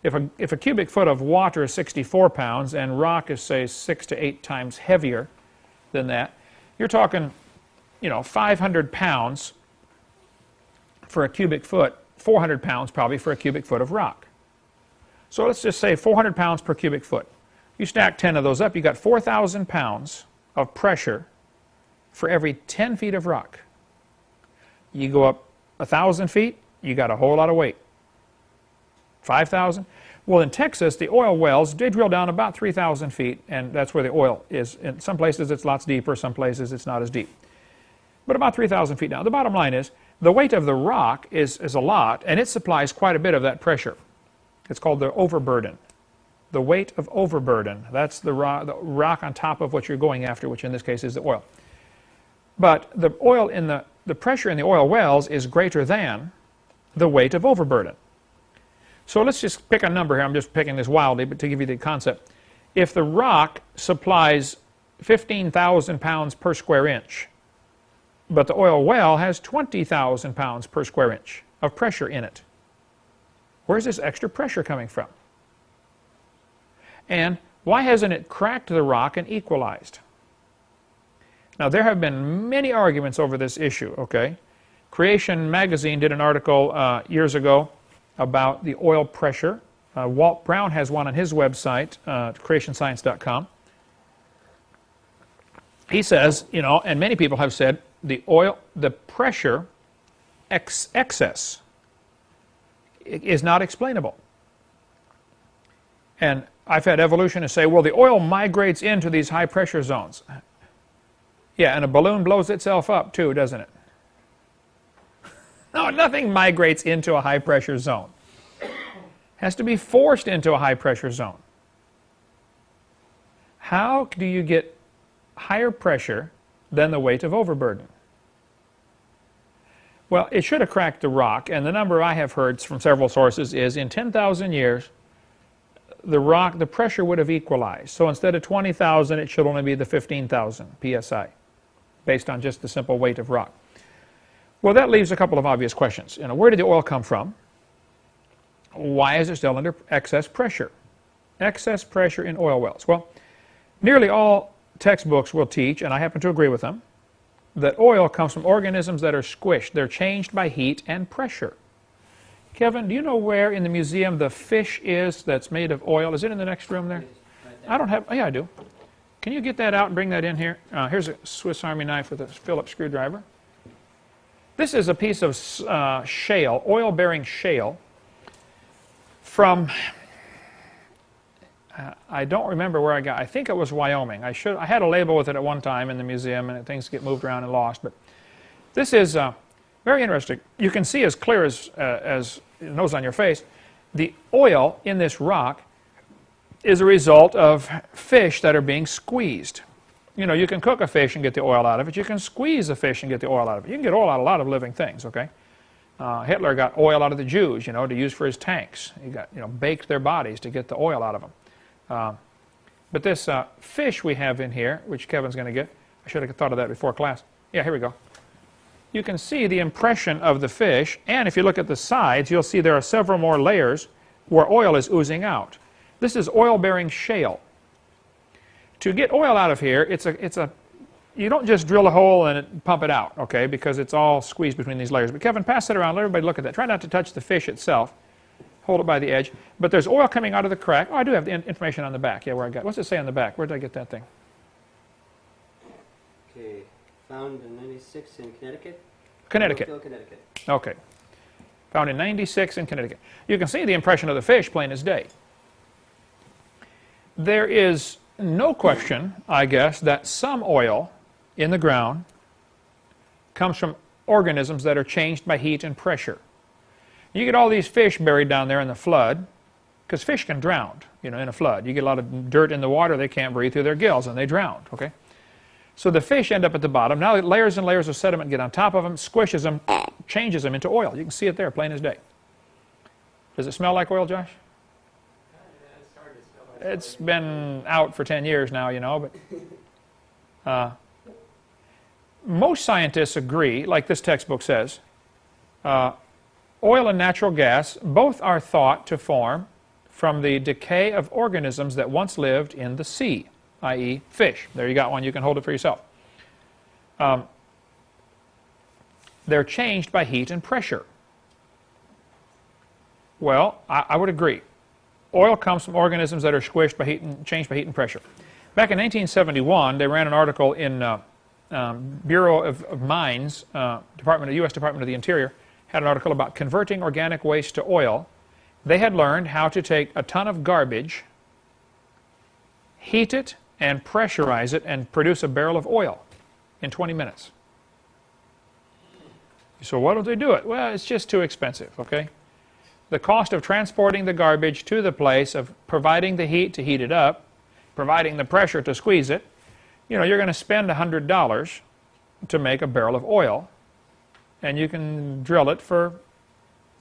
if a cubic foot of water is 64 pounds and rock is, say, 6 to 8 times heavier than that, you're talking, you know, 500 pounds for a cubic foot, 400 pounds probably for a cubic foot of rock. So let's just say 400 pounds per cubic foot. You stack 10 of those up, you got 4,000 pounds of pressure for every 10 feet of rock. You go up 1,000 feet, you got a whole lot of weight. 5,000. Well, in Texas, the oil wells, they drill down about 3,000 feet, and that's where the oil is. In some places it's lots deeper, some places it's not as deep. But about 3,000 feet down. The bottom line is, the weight of the rock is a lot, and it supplies quite a bit of that pressure. It's called the overburden. The weight of overburden. That's the rock on top of what you're going after, which in this case is the oil. But the oil in the pressure in the oil wells is greater than the weight of overburden. So let's just pick a number here. I'm just picking this wildly, but to give you the concept. If the rock supplies 15,000 pounds per square inch, but the oil well has 20,000 pounds per square inch of pressure in it, where's this extra pressure coming from? And why hasn't it cracked the rock and equalized? Now, there have been many arguments over this issue, okay? Creation magazine did an article years ago about the oil pressure. Walt Brown has one on his website, creationscience.com. He says, you know, and many people have said, the pressure excess is not explainable. And I've had evolutionists say, well, the oil migrates into these high pressure zones. Yeah, and a balloon blows itself up too, doesn't it? No, nothing migrates into a high pressure zone. It has to be forced into a high pressure zone. How do you get higher pressure than the weight of overburden? Well, it should have cracked the rock, and the number I have heard from several sources is in 10,000 years, the pressure would have equalized. So instead of 20,000, it should only be the 15,000 psi, based on just the simple weight of rock. Well, that leaves a couple of obvious questions. You know, where did the oil come from? Why is it still under excess pressure? Excess pressure in oil wells. Well, nearly all textbooks will teach, and I happen to agree with them, that oil comes from organisms that are squished. They're changed by heat and pressure. Kevin, do you know where in the museum the fish is that's made of oil? Is it in the next room there? I don't have, oh yeah, I do. Can you get that out and bring that in here? Here's a Swiss Army knife with a Phillips screwdriver. This is a piece of shale, oil-bearing shale, from, I don't remember where I think it was Wyoming. I had a label with it at one time in the museum, and things get moved around and lost. But this is very interesting. You can see as clear as the nose on your face, the oil in this rock is a result of fish that are being squeezed. You know, you can cook a fish and get the oil out of it. You can squeeze a fish and get the oil out of it. You can get oil out of a lot of living things, okay? Hitler got oil out of the Jews, you know, to use for his tanks. He got, you know, baked their bodies to get the oil out of them. But this fish we have in here, which Kevin's going to get, I should have thought of that before class. Yeah, here we go. You can see the impression of the fish, and if you look at the sides, you'll see there are several more layers where oil is oozing out. This is oil-bearing shale. To get oil out of here, you don't just drill a hole and pump it out, okay, because it's all squeezed between these layers. But Kevin, pass it around. Let everybody look at that. Try not to touch the fish itself. Hold it by the edge. But there's oil coming out of the crack. Oh, I do have the information on the back. Yeah, where I got. What's it say on the back? Where did I get that thing? Okay, found in 96 in Connecticut. Connecticut. Connecticut. Okay. Found in 96 in Connecticut. You can see the impression of the fish plain as day. There is no question, I guess, that some oil in the ground comes from organisms that are changed by heat and pressure. You get all these fish buried down there in the flood, because fish can drown, you know, in a flood. You get a lot of dirt in the water, they can't breathe through their gills, and they drown, okay? So the fish end up at the bottom. Now layers and layers of sediment get on top of them, squishes them, changes them into oil. You can see it there, plain as day. Does it smell like oil, Josh? It's been out for 10 years now, you know, but most scientists agree, like this textbook says, oil and natural gas both are thought to form from the decay of organisms that once lived in the sea, i.e. fish. There you got one, you can hold it for yourself. They're changed by heat and pressure. Well, I would agree. Oil comes from organisms that are squished by heat and changed by heat and pressure. Back in 1971, they ran an article in Bureau of Mines, U.S. Department of the Interior, had an article about converting organic waste to oil, They had learned how to take a ton of garbage, heat it, and pressurize it, and produce a barrel of oil in 20 minutes. So why don't they do it? Well, it's just too expensive, okay? The cost of transporting the garbage to the place, of providing the heat to heat it up, providing the pressure to squeeze it, you know, you're going to spend $100 to make a barrel of oil, and you can drill it for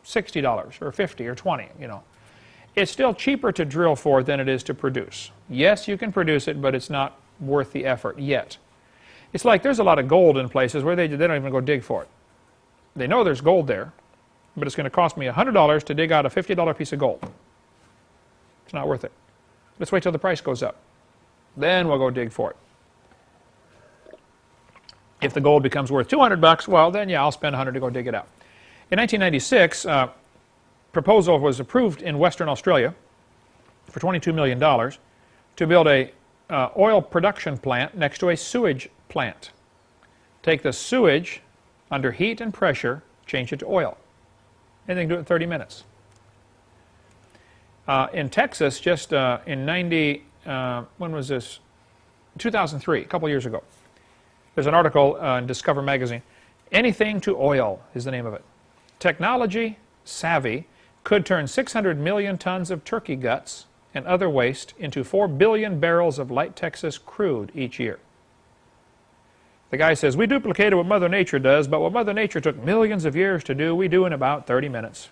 $60 or $50 or $20, you know. It's still cheaper to drill for than it is to produce. Yes, you can produce it, but it's not worth the effort yet. It's like there's a lot of gold in places where they don't even go dig for it. They know there's gold there, but it's going to cost me $100 to dig out a $50 piece of gold. It's not worth it. Let's wait till the price goes up. Then we'll go dig for it. If the gold becomes worth $200, well, then yeah, I'll spend $100 to go dig it out. In 1996, proposal was approved in Western Australia for $22 million to build a oil production plant next to a sewage plant. Take the sewage under heat and pressure, change it to oil. And they can do it in 30 minutes. In Texas, just in when was this? 2003, a couple years ago. There's an article in Discover magazine. Anything to oil is the name of it. Technology savvy could turn 600 million tons of turkey guts and other waste into 4 billion barrels of light Texas crude each year. The guy says, we duplicated what Mother Nature does, but what Mother Nature took millions of years to do, we do in about 30 minutes.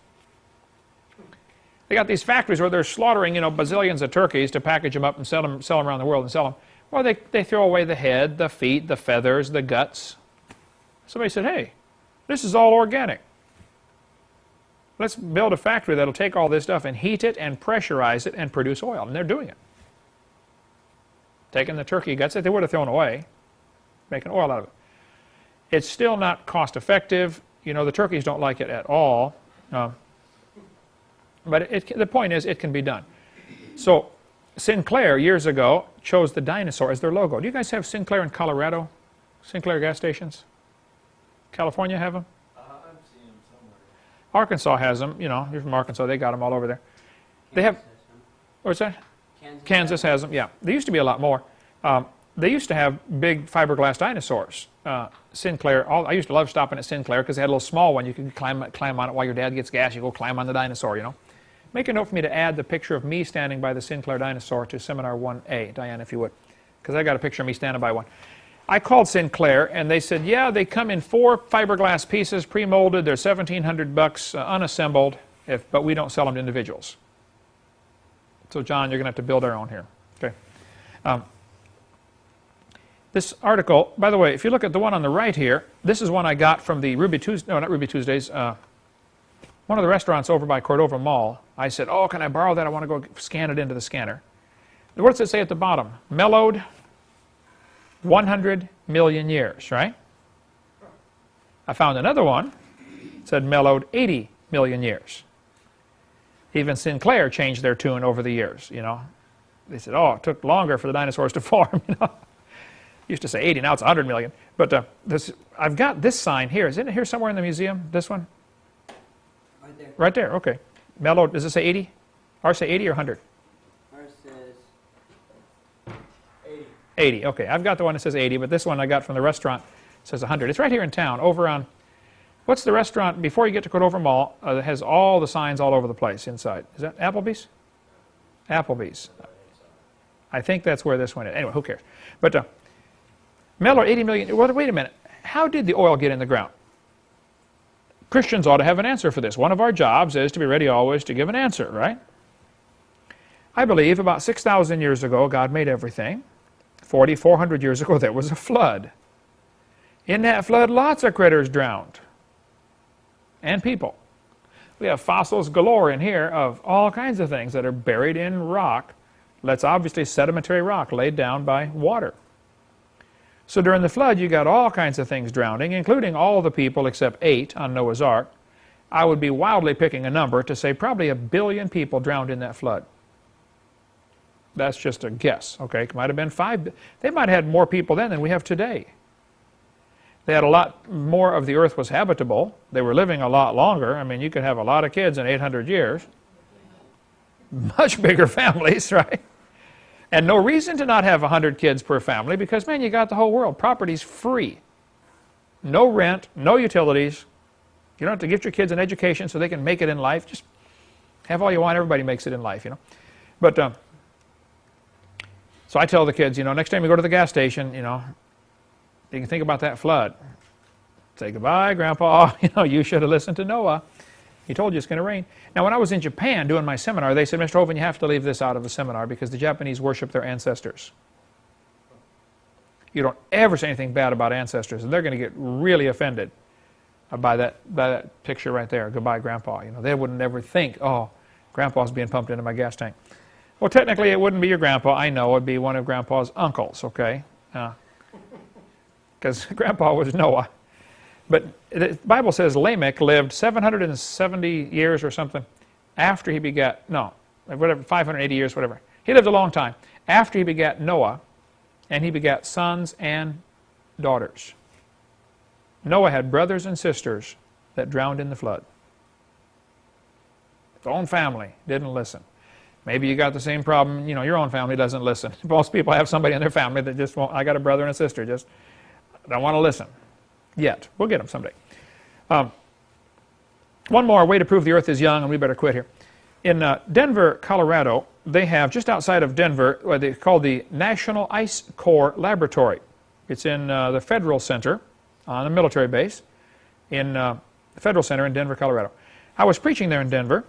They got these factories where they're slaughtering, you know, bazillions of turkeys to package them up and sell them around the world and sell them. Well, they throw away the head, the feet, the feathers, the guts. Somebody said, hey, this is all organic. Let's build a factory that'll take all this stuff and heat it and pressurize it and produce oil. And they're doing it. Taking the turkey guts that they would have thrown away, making oil out of it. It's still not cost effective. You know, the turkeys don't like it at all. But the point is, it can be done. So Sinclair, years ago, chose the dinosaur as their logo. Do you guys have Sinclair in Colorado? Sinclair gas stations? California have them? I've seen them somewhere. Arkansas has them. You know, you're from Arkansas. They got them all over there. They have. What's that? Kansas has them. Yeah, there used to be a lot more. They used to have big fiberglass dinosaurs. Sinclair. I used to love stopping at Sinclair because they had a little small one. You could climb on it while your dad gets gas. You go climb on the dinosaur. You know. Make a note for me to add the picture of me standing by the Sinclair dinosaur to Seminar 1A, Diane, if you would, because I got a picture of me standing by one. I called Sinclair, and they said, yeah, they come in 4 fiberglass pieces, pre-molded. They're $1,700 unassembled, but we don't sell them to individuals. So, John, you're going to have to build our own here. Okay. This article, by the way, if you look at the one on the right here, this is one I got from the Ruby Tuesday, no, not Ruby Tuesdays, one of the restaurants over by Cordova Mall. I said, oh, can I borrow that? I want to go scan it into the scanner. What does it say at the bottom? Mellowed 100 million years, right? I found another one. It said mellowed 80 million years. Even Sinclair changed their tune over the years, you know. They said, oh, it took longer for the dinosaurs to form, you know. Used to say 80, now it's 100 million. But I've got this sign here. Isn't it here somewhere in the museum, this one? Right there. Right there, okay. Mellowed, does it say 80? Ours say 80 or 100? Ours says 80. 80, okay. I've got the one that says 80, but this one I got from the restaurant says 100. It's right here in town, over on, what's the restaurant, before you get to Cordova Mall, that has all the signs all over the place inside. Is that Applebee's? Applebee's. I think that's where this one is. Anyway, who cares? But mellowed 80 million, well, wait a minute. How did the oil get in the ground? Christians ought to have an answer for this. One of our jobs is to be ready always to give an answer, right? I believe about 6,000 years ago, God made everything. 400 years ago, there was a flood. In that flood, lots of critters drowned. And people. We have fossils galore in here of all kinds of things that are buried in rock. That's obviously sedimentary rock laid down by water. So during the flood, you got all kinds of things drowning, including all the people except 8 on Noah's Ark. I would be wildly picking a number to say probably 1 billion people drowned in that flood. That's just a guess, okay? It might have been 5. They might have had more people then than we have today. They had a lot more of the earth was habitable. They were living a lot longer. I mean, you could have a lot of kids in 800 years. much bigger families, right? And no reason to not have 100 kids per family because, man, you got the whole world. Property's free. No rent, no utilities. You don't have to get your kids an education so they can make it in life. Just have all you want. Everybody makes it in life, you know. But so I tell the kids, you know, next time you go to the gas station, you know, you can think about that flood. Say goodbye, Grandpa. You know, you should have listened to Noah. He told you it's going to rain. Now, when I was in Japan doing my seminar, they said, Mr. Hovind, you have to leave this out of the seminar because the Japanese worship their ancestors. You don't ever say anything bad about ancestors, and they're going to get really offended by that picture right there, goodbye, Grandpa. You know, they wouldn't ever think, oh, Grandpa's being pumped into my gas tank. Well, technically, it wouldn't be your grandpa. I know. It would be one of Grandpa's uncles, okay? Because Grandpa was Noah. But the Bible says Lamech lived 770 years or something after he begat, no, whatever, 580 years, whatever. He lived a long time after he begat Noah, and he begat sons and daughters. Noah had brothers and sisters that drowned in the flood. His own family didn't listen. Maybe you got the same problem, you know, your own family doesn't listen. Most people have somebody in their family that just won't, I got a brother and a sister, just don't want to listen. Yet. We'll get them someday. One more way to prove the earth is young, and we better quit here. In Denver, Colorado, they have, just outside of Denver, what they call the National Ice Core Laboratory. It's in the Federal Center on a military base in the Federal Center in Denver, Colorado. I was preaching there in Denver.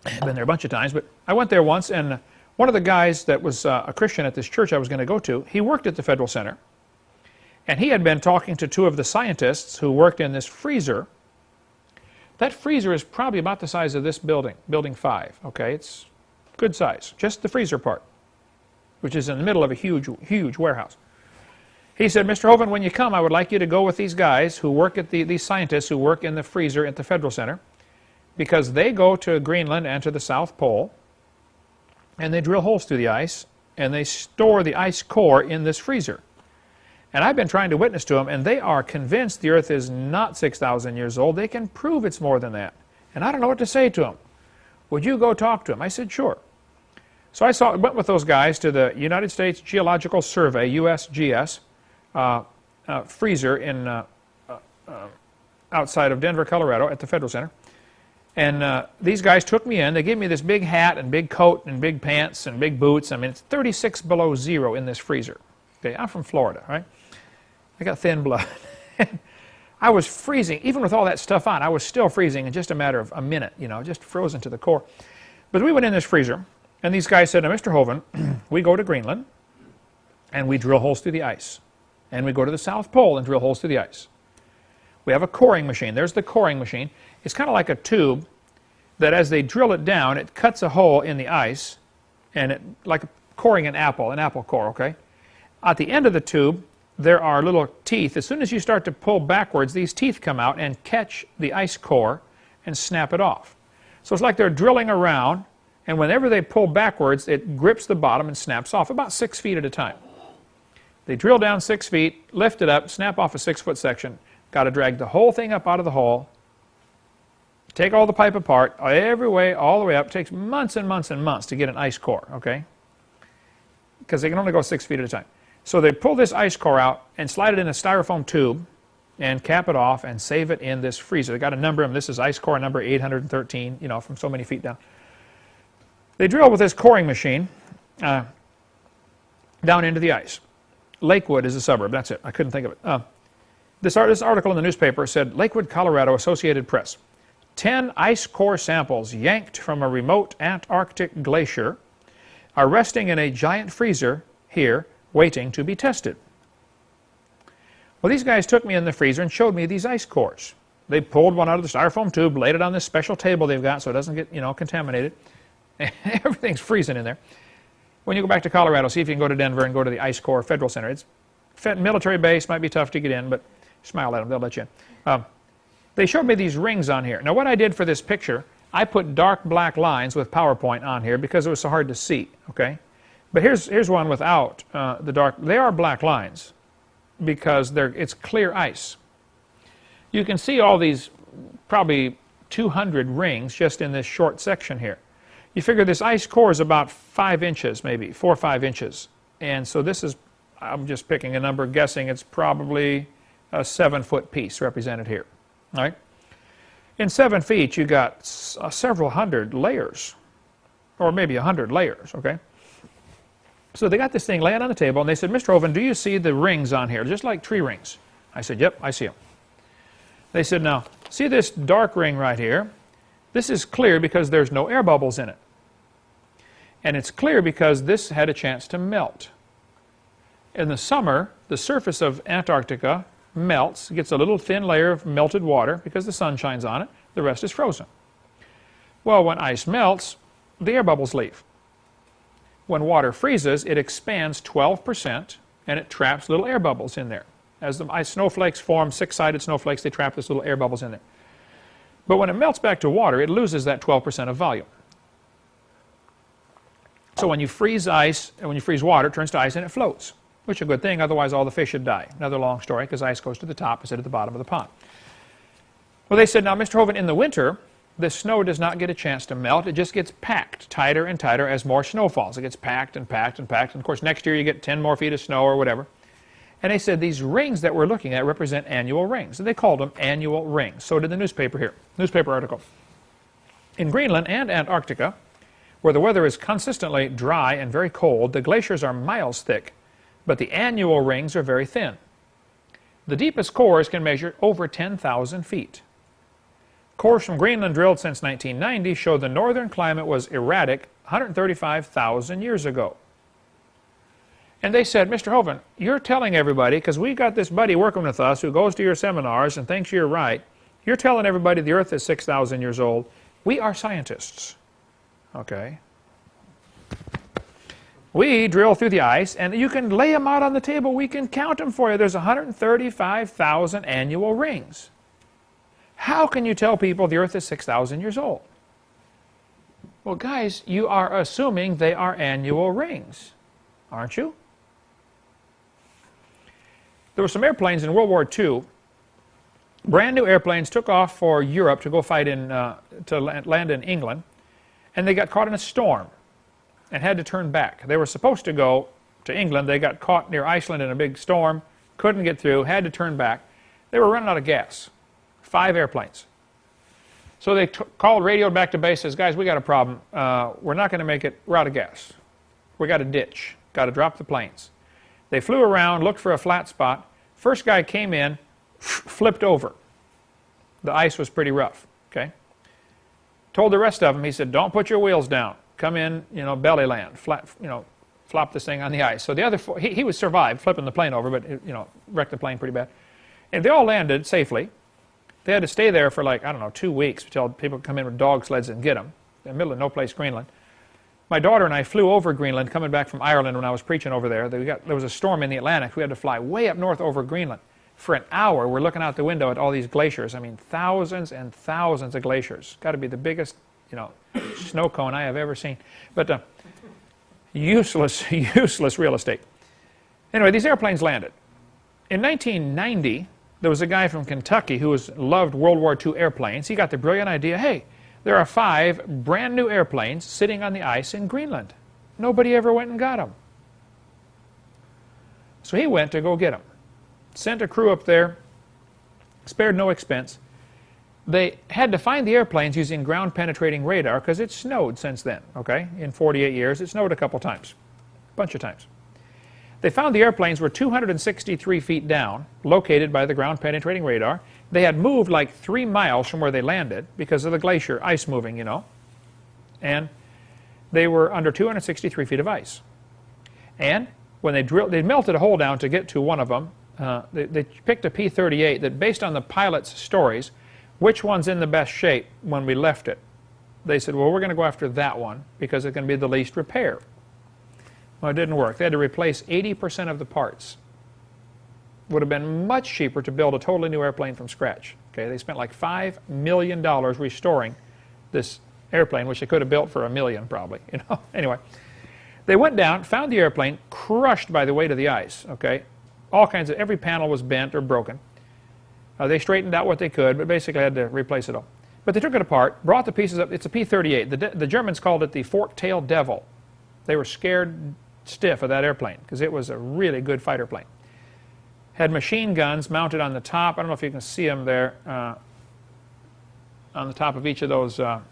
I've been there a bunch of times, but I went there once, and one of the guys that was a Christian at this church I was going to go to, he worked at the Federal Center. And he had been talking to two of the scientists who worked in this freezer. That freezer is probably about the size of this building, Building 5. Okay, it's good size, just the freezer part, which is in the middle of a huge, huge warehouse. He said, Mr. Hovind, when you come, I would like you to go with these guys who work at these scientists who work in the freezer at the Federal Center, because they go to Greenland and to the South Pole, and they drill holes through the ice, and they store the ice core in this freezer. And I've been trying to witness to them, and they are convinced the earth is not 6,000 years old. They can prove it's more than that. And I don't know what to say to them. Would you go talk to them? I said, sure. So I went with those guys to the United States Geological Survey, USGS, freezer in outside of Denver, Colorado, at the Federal Center. And these guys took me in. They gave me this big hat and big coat and big pants and big boots. I mean, it's 36 below zero in this freezer. Okay, I'm from Florida, right? I got thin blood. I was freezing. Even with all that stuff on, I was still freezing in just a matter of a minute, you know, just frozen to the core. But we went in this freezer, and these guys said, now, Mr. Hovind, we go to Greenland, and we drill holes through the ice. And we go to the South Pole and drill holes through the ice. We have a coring machine. There's the coring machine. It's kind of like a tube that as they drill it down, it cuts a hole in the ice, and it, like coring an apple core, okay? At the end of the tube, there are little teeth. As soon as you start to pull backwards, these teeth come out and catch the ice core and snap it off. So it's like they're drilling around, and whenever they pull backwards, it grips the bottom and snaps off, about 6 feet at a time. They drill down 6 feet, lift it up, snap off a 6-foot section. Got to drag the whole thing up out of the hole, take all the pipe apart, every way, all the way up. It takes months and months and months to get an ice core, okay? Because they can only go 6 feet at a time. So they pull this ice core out and slide it in a styrofoam tube and cap it off and save it in this freezer. They got a number of them. This is ice core number 813, you know, from so many feet down. They drill with this coring machine down into the ice. Lakewood is a suburb. That's it. I couldn't think of it. This article in the newspaper said, Lakewood, Colorado, Associated Press. 10 ice core samples yanked from a remote Antarctic glacier are resting in a giant freezer here, waiting to be tested. Well, these guys took me in the freezer and showed me these ice cores. They pulled one out of the styrofoam tube, laid it on this special table they've got so it doesn't get, you know, contaminated. Everything's freezing in there. When you go back to Colorado, see if you can go to Denver and go to the Ice Core Federal Center. It's military base, might be tough to get in, but smile at them, they'll let you in. They showed me these rings on here. Now, what I did for this picture, I put dark black lines with PowerPoint on here because it was so hard to see, okay? But here's one without the dark. They are black lines because it's clear ice. You can see all these probably 200 rings just in this short section here. You figure this ice core is about 5 inches, maybe 4 or 5 inches. And so this is, I'm just picking a number, guessing it's probably a 7-foot piece represented here. All right? In 7 feet, you got several hundred layers, or maybe 100 layers, okay? So they got this thing laying on the table, and they said, Mr. Hovind, do you see the rings on here, just like tree rings? I said, yep, I see them. They said, now, see this dark ring right here? This is clear because there's no air bubbles in it. And it's clear because this had a chance to melt. In the summer, the surface of Antarctica melts, gets a little thin layer of melted water because the sun shines on it. The rest is frozen. Well, when ice melts, the air bubbles leave. When water freezes, it expands 12% and it traps little air bubbles in there. As the ice snowflakes form, 6-sided snowflakes, they trap this little air bubbles in there. But when it melts back to water, it loses that 12% of volume. So when you freeze ice, and when you freeze water, it turns to ice and it floats, which is a good thing, otherwise all the fish would die. Another long story, because ice goes to the top instead of the bottom of the pond. Well, they said, now, Mr. Hovind, in the winter, the snow does not get a chance to melt. It just gets packed tighter and tighter as more snow falls. It gets packed and packed and packed. And, of course, next year you get 10 more feet of snow or whatever. And they said these rings that we're looking at represent annual rings. And they called them annual rings. So did the newspaper here. Newspaper article. In Greenland and Antarctica, where the weather is consistently dry and very cold, the glaciers are miles thick, but the annual rings are very thin. The deepest cores can measure over 10,000 feet. Cores from Greenland drilled since 1990 show the northern climate was erratic 135,000 years ago. And they said, Mr. Hovind, you're telling everybody, because we got this buddy working with us who goes to your seminars and thinks you're right, you're telling everybody the Earth is 6,000 years old. We are scientists. Okay. We drill through the ice, and you can lay them out on the table. We can count them for you. There's 135,000 annual rings. How can you tell people the Earth is 6,000 years old? Well, guys, you are assuming they are annual rings, aren't you? There were some airplanes in World War II. Brand new airplanes took off for Europe to go fight in, to land in England, and they got caught in a storm and had to turn back. They were supposed to go to England. They got caught near Iceland in a big storm, couldn't get through, had to turn back. They were running out of gas. 5 airplanes. So they called, radioed back to base, says, guys, we got a problem. We're not going to make it. We're out of gas. We got a ditch. Got to drop the planes. They flew around, looked for a flat spot. First guy came in, flipped over. The ice was pretty rough. Okay. Told the rest of them, he said, don't put your wheels down. Come in, belly land. Flat, flop this thing on the ice. So the other 4, he would survive flipping the plane over, but wrecked the plane pretty bad. And they all landed safely. They had to stay there for like, I don't know, 2 weeks until people come in with dog sleds and get them. In the middle of no place, Greenland. My daughter and I flew over Greenland, coming back from Ireland when I was preaching over there. There was a storm in the Atlantic. We had to fly way up north over Greenland. For an hour, we're looking out the window at all these glaciers. I mean, thousands and thousands of glaciers. Got to be the biggest, snow cone I have ever seen. But useless real estate. Anyway, these airplanes landed. In 1990, there was a guy from Kentucky who loved World War II airplanes. He got the brilliant idea, hey, there are 5 brand new airplanes sitting on the ice in Greenland. Nobody ever went and got them. So he went to go get them. Sent a crew up there, spared no expense. They had to find the airplanes using ground-penetrating radar because it snowed since then, okay? In 48 years, it snowed a couple times, a bunch of times. They found the airplanes were 263 feet down, located by the ground-penetrating radar. They had moved like 3 miles from where they landed because of the glacier ice moving, And they were under 263 feet of ice. And when they drilled, they melted a hole down to get to one of them. They picked a P-38 that, based on the pilot's stories, which one's in the best shape when we left it? They said, well, we're going to go after that one because it's going to be the least repair. Well, it didn't work. They had to replace 80% of the parts. Would have been much cheaper to build a totally new airplane from scratch. Okay, they spent like $5 million restoring this airplane, which they could have built for $1 million probably. Anyway, they went down, found the airplane, crushed by the weight of the ice. Okay, all kinds of, every panel was bent or broken. They straightened out what they could, but basically had to replace it all. But they took it apart, brought the pieces up. It's a P-38. The Germans called it the fork-tailed devil. They were scared stiff of that airplane because it was a really good fighter plane. Had machine guns mounted on the top. I don't know if you can see them there on the top of each of those. The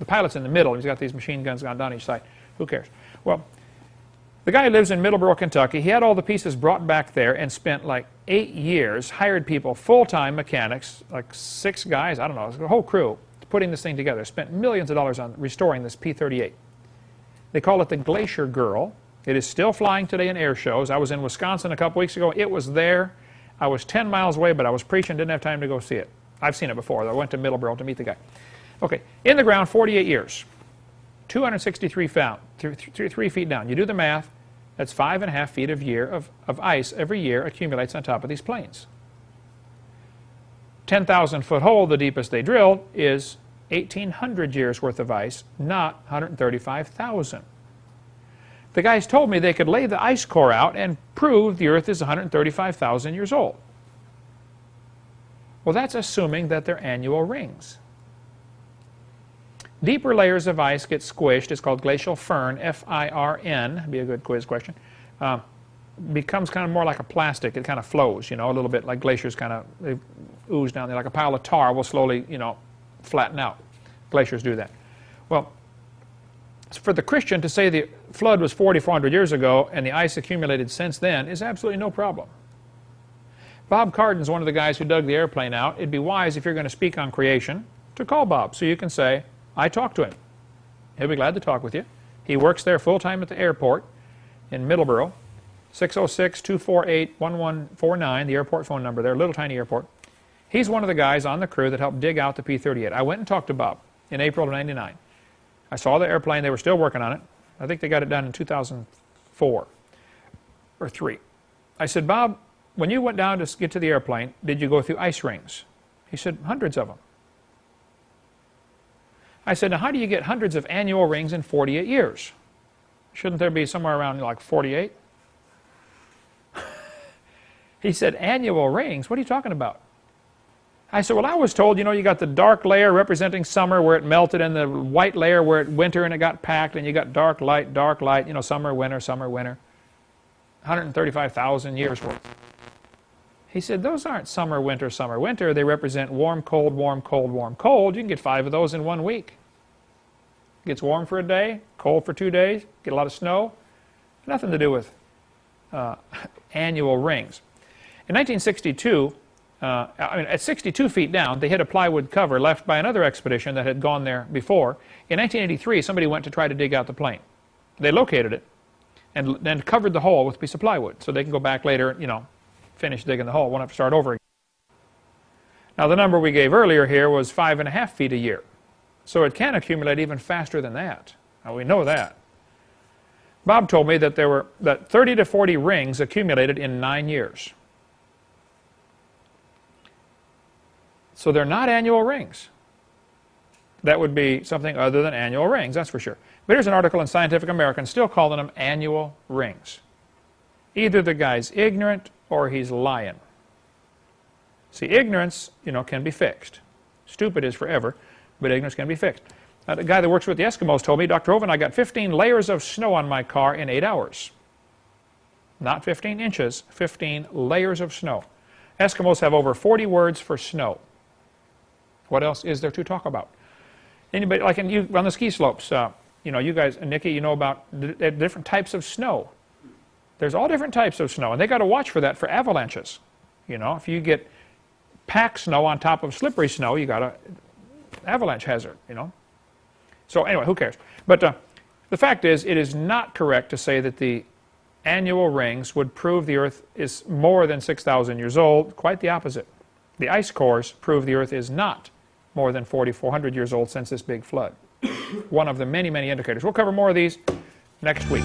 pilot's in the middle. He's got these machine guns going down each side. Who cares? Well, the guy lives in Middleborough, Kentucky. He had all the pieces brought back there and spent like 8 years, hired people, full-time mechanics, like 6 guys, I don't know, the whole crew, putting this thing together. Spent millions of dollars on restoring this P-38. They call it the Glacier Girl. It is still flying today in air shows. I was in Wisconsin a couple weeks ago. It was there. I was 10 miles away, but I was preaching, didn't have time to go see it. I've seen it before. I went to Middleborough to meet the guy. Okay, in the ground, 48 years. 263 feet down. You do the math. That's 5.5 feet of ice every year accumulates on top of these planes. 10,000-foot hole, the deepest they drilled, is 1,800 years worth of ice, not 135,000. The guys told me they could lay the ice core out and prove the Earth is 135,000 years old. Well, that's assuming that they're annual rings. Deeper layers of ice get squished. It's called glacial firn, F-I-R-N. Be a good quiz question. Becomes kind of more like a plastic. It kind of flows, you know, a little bit like glaciers kind of they ooze down there. Like a pile of tar will slowly, you know, flatten out. Glaciers do that. Well, for the Christian to say the flood was 4,400 years ago and the ice accumulated since then is absolutely no problem. Bob Cardin's one of the guys who dug the airplane out. It'd be wise if you're going to speak on creation to call Bob so you can say, I talked to him. He'll be glad to talk with you. He works there full-time at the airport in Middleborough. 606-248-1149, the airport phone number there, little tiny airport. He's one of the guys on the crew that helped dig out the P-38. I went and talked to Bob in April of '99. I saw the airplane. They were still working on it. I think they got it done in 2004 or 3. I said, Bob, when you went down to get to the airplane, did you go through ice rings? He said, hundreds of them. I said, now how do you get hundreds of annual rings in 48 years? Shouldn't there be somewhere around like 48? He said, annual rings? What are you talking about? I said, well, I was told, you know, you got the dark layer representing summer where it melted and the white layer where it winter and it got packed, and you got dark, light, you know, summer, winter, summer, winter. 135,000 years worth. He said, those aren't summer, winter, summer, winter. They represent warm, cold, warm, cold, warm, cold. You can get 5 of those in 1 week. It gets warm for a day, cold for 2 days, get a lot of snow. Nothing to do with annual rings. In 1962, at 62 feet down, they hit a plywood cover left by another expedition that had gone there before. In 1983, somebody went to try to dig out the plane. They located it and then covered the hole with a piece of plywood so they can go back later, you know, finish digging the hole, won't have to start over again. Now the number we gave earlier here was 5.5 feet a year. So it can accumulate even faster than that. Now we know that. Bob told me that there were 30 to 40 rings accumulated in 9 years. So they're not annual rings. That would be something other than annual rings, that's for sure. But here's an article in Scientific American still calling them annual rings. Either the guy's ignorant or he's lying. See, ignorance, you know, can be fixed. Stupid is forever, but ignorance can be fixed. The guy that works with the Eskimos told me, Dr. Hovind, I got 15 layers of snow on my car in 8 hours. Not 15 inches, 15 layers of snow. Eskimos have over 40 words for snow. What else is there to talk about? Anybody, like on the ski slopes, you know, you guys, and Nikki, you know about the different types of snow. There's all different types of snow, and they got to watch for that for avalanches. You know, if you get packed snow on top of slippery snow, you got an avalanche hazard, you know. So anyway, who cares? But the fact is, it is not correct to say that the annual rings would prove the Earth is more than 6,000 years old. Quite the opposite. The ice cores prove the Earth is not more than 4,400 years old since this big flood. One of the many, many indicators. We'll cover more of these next week.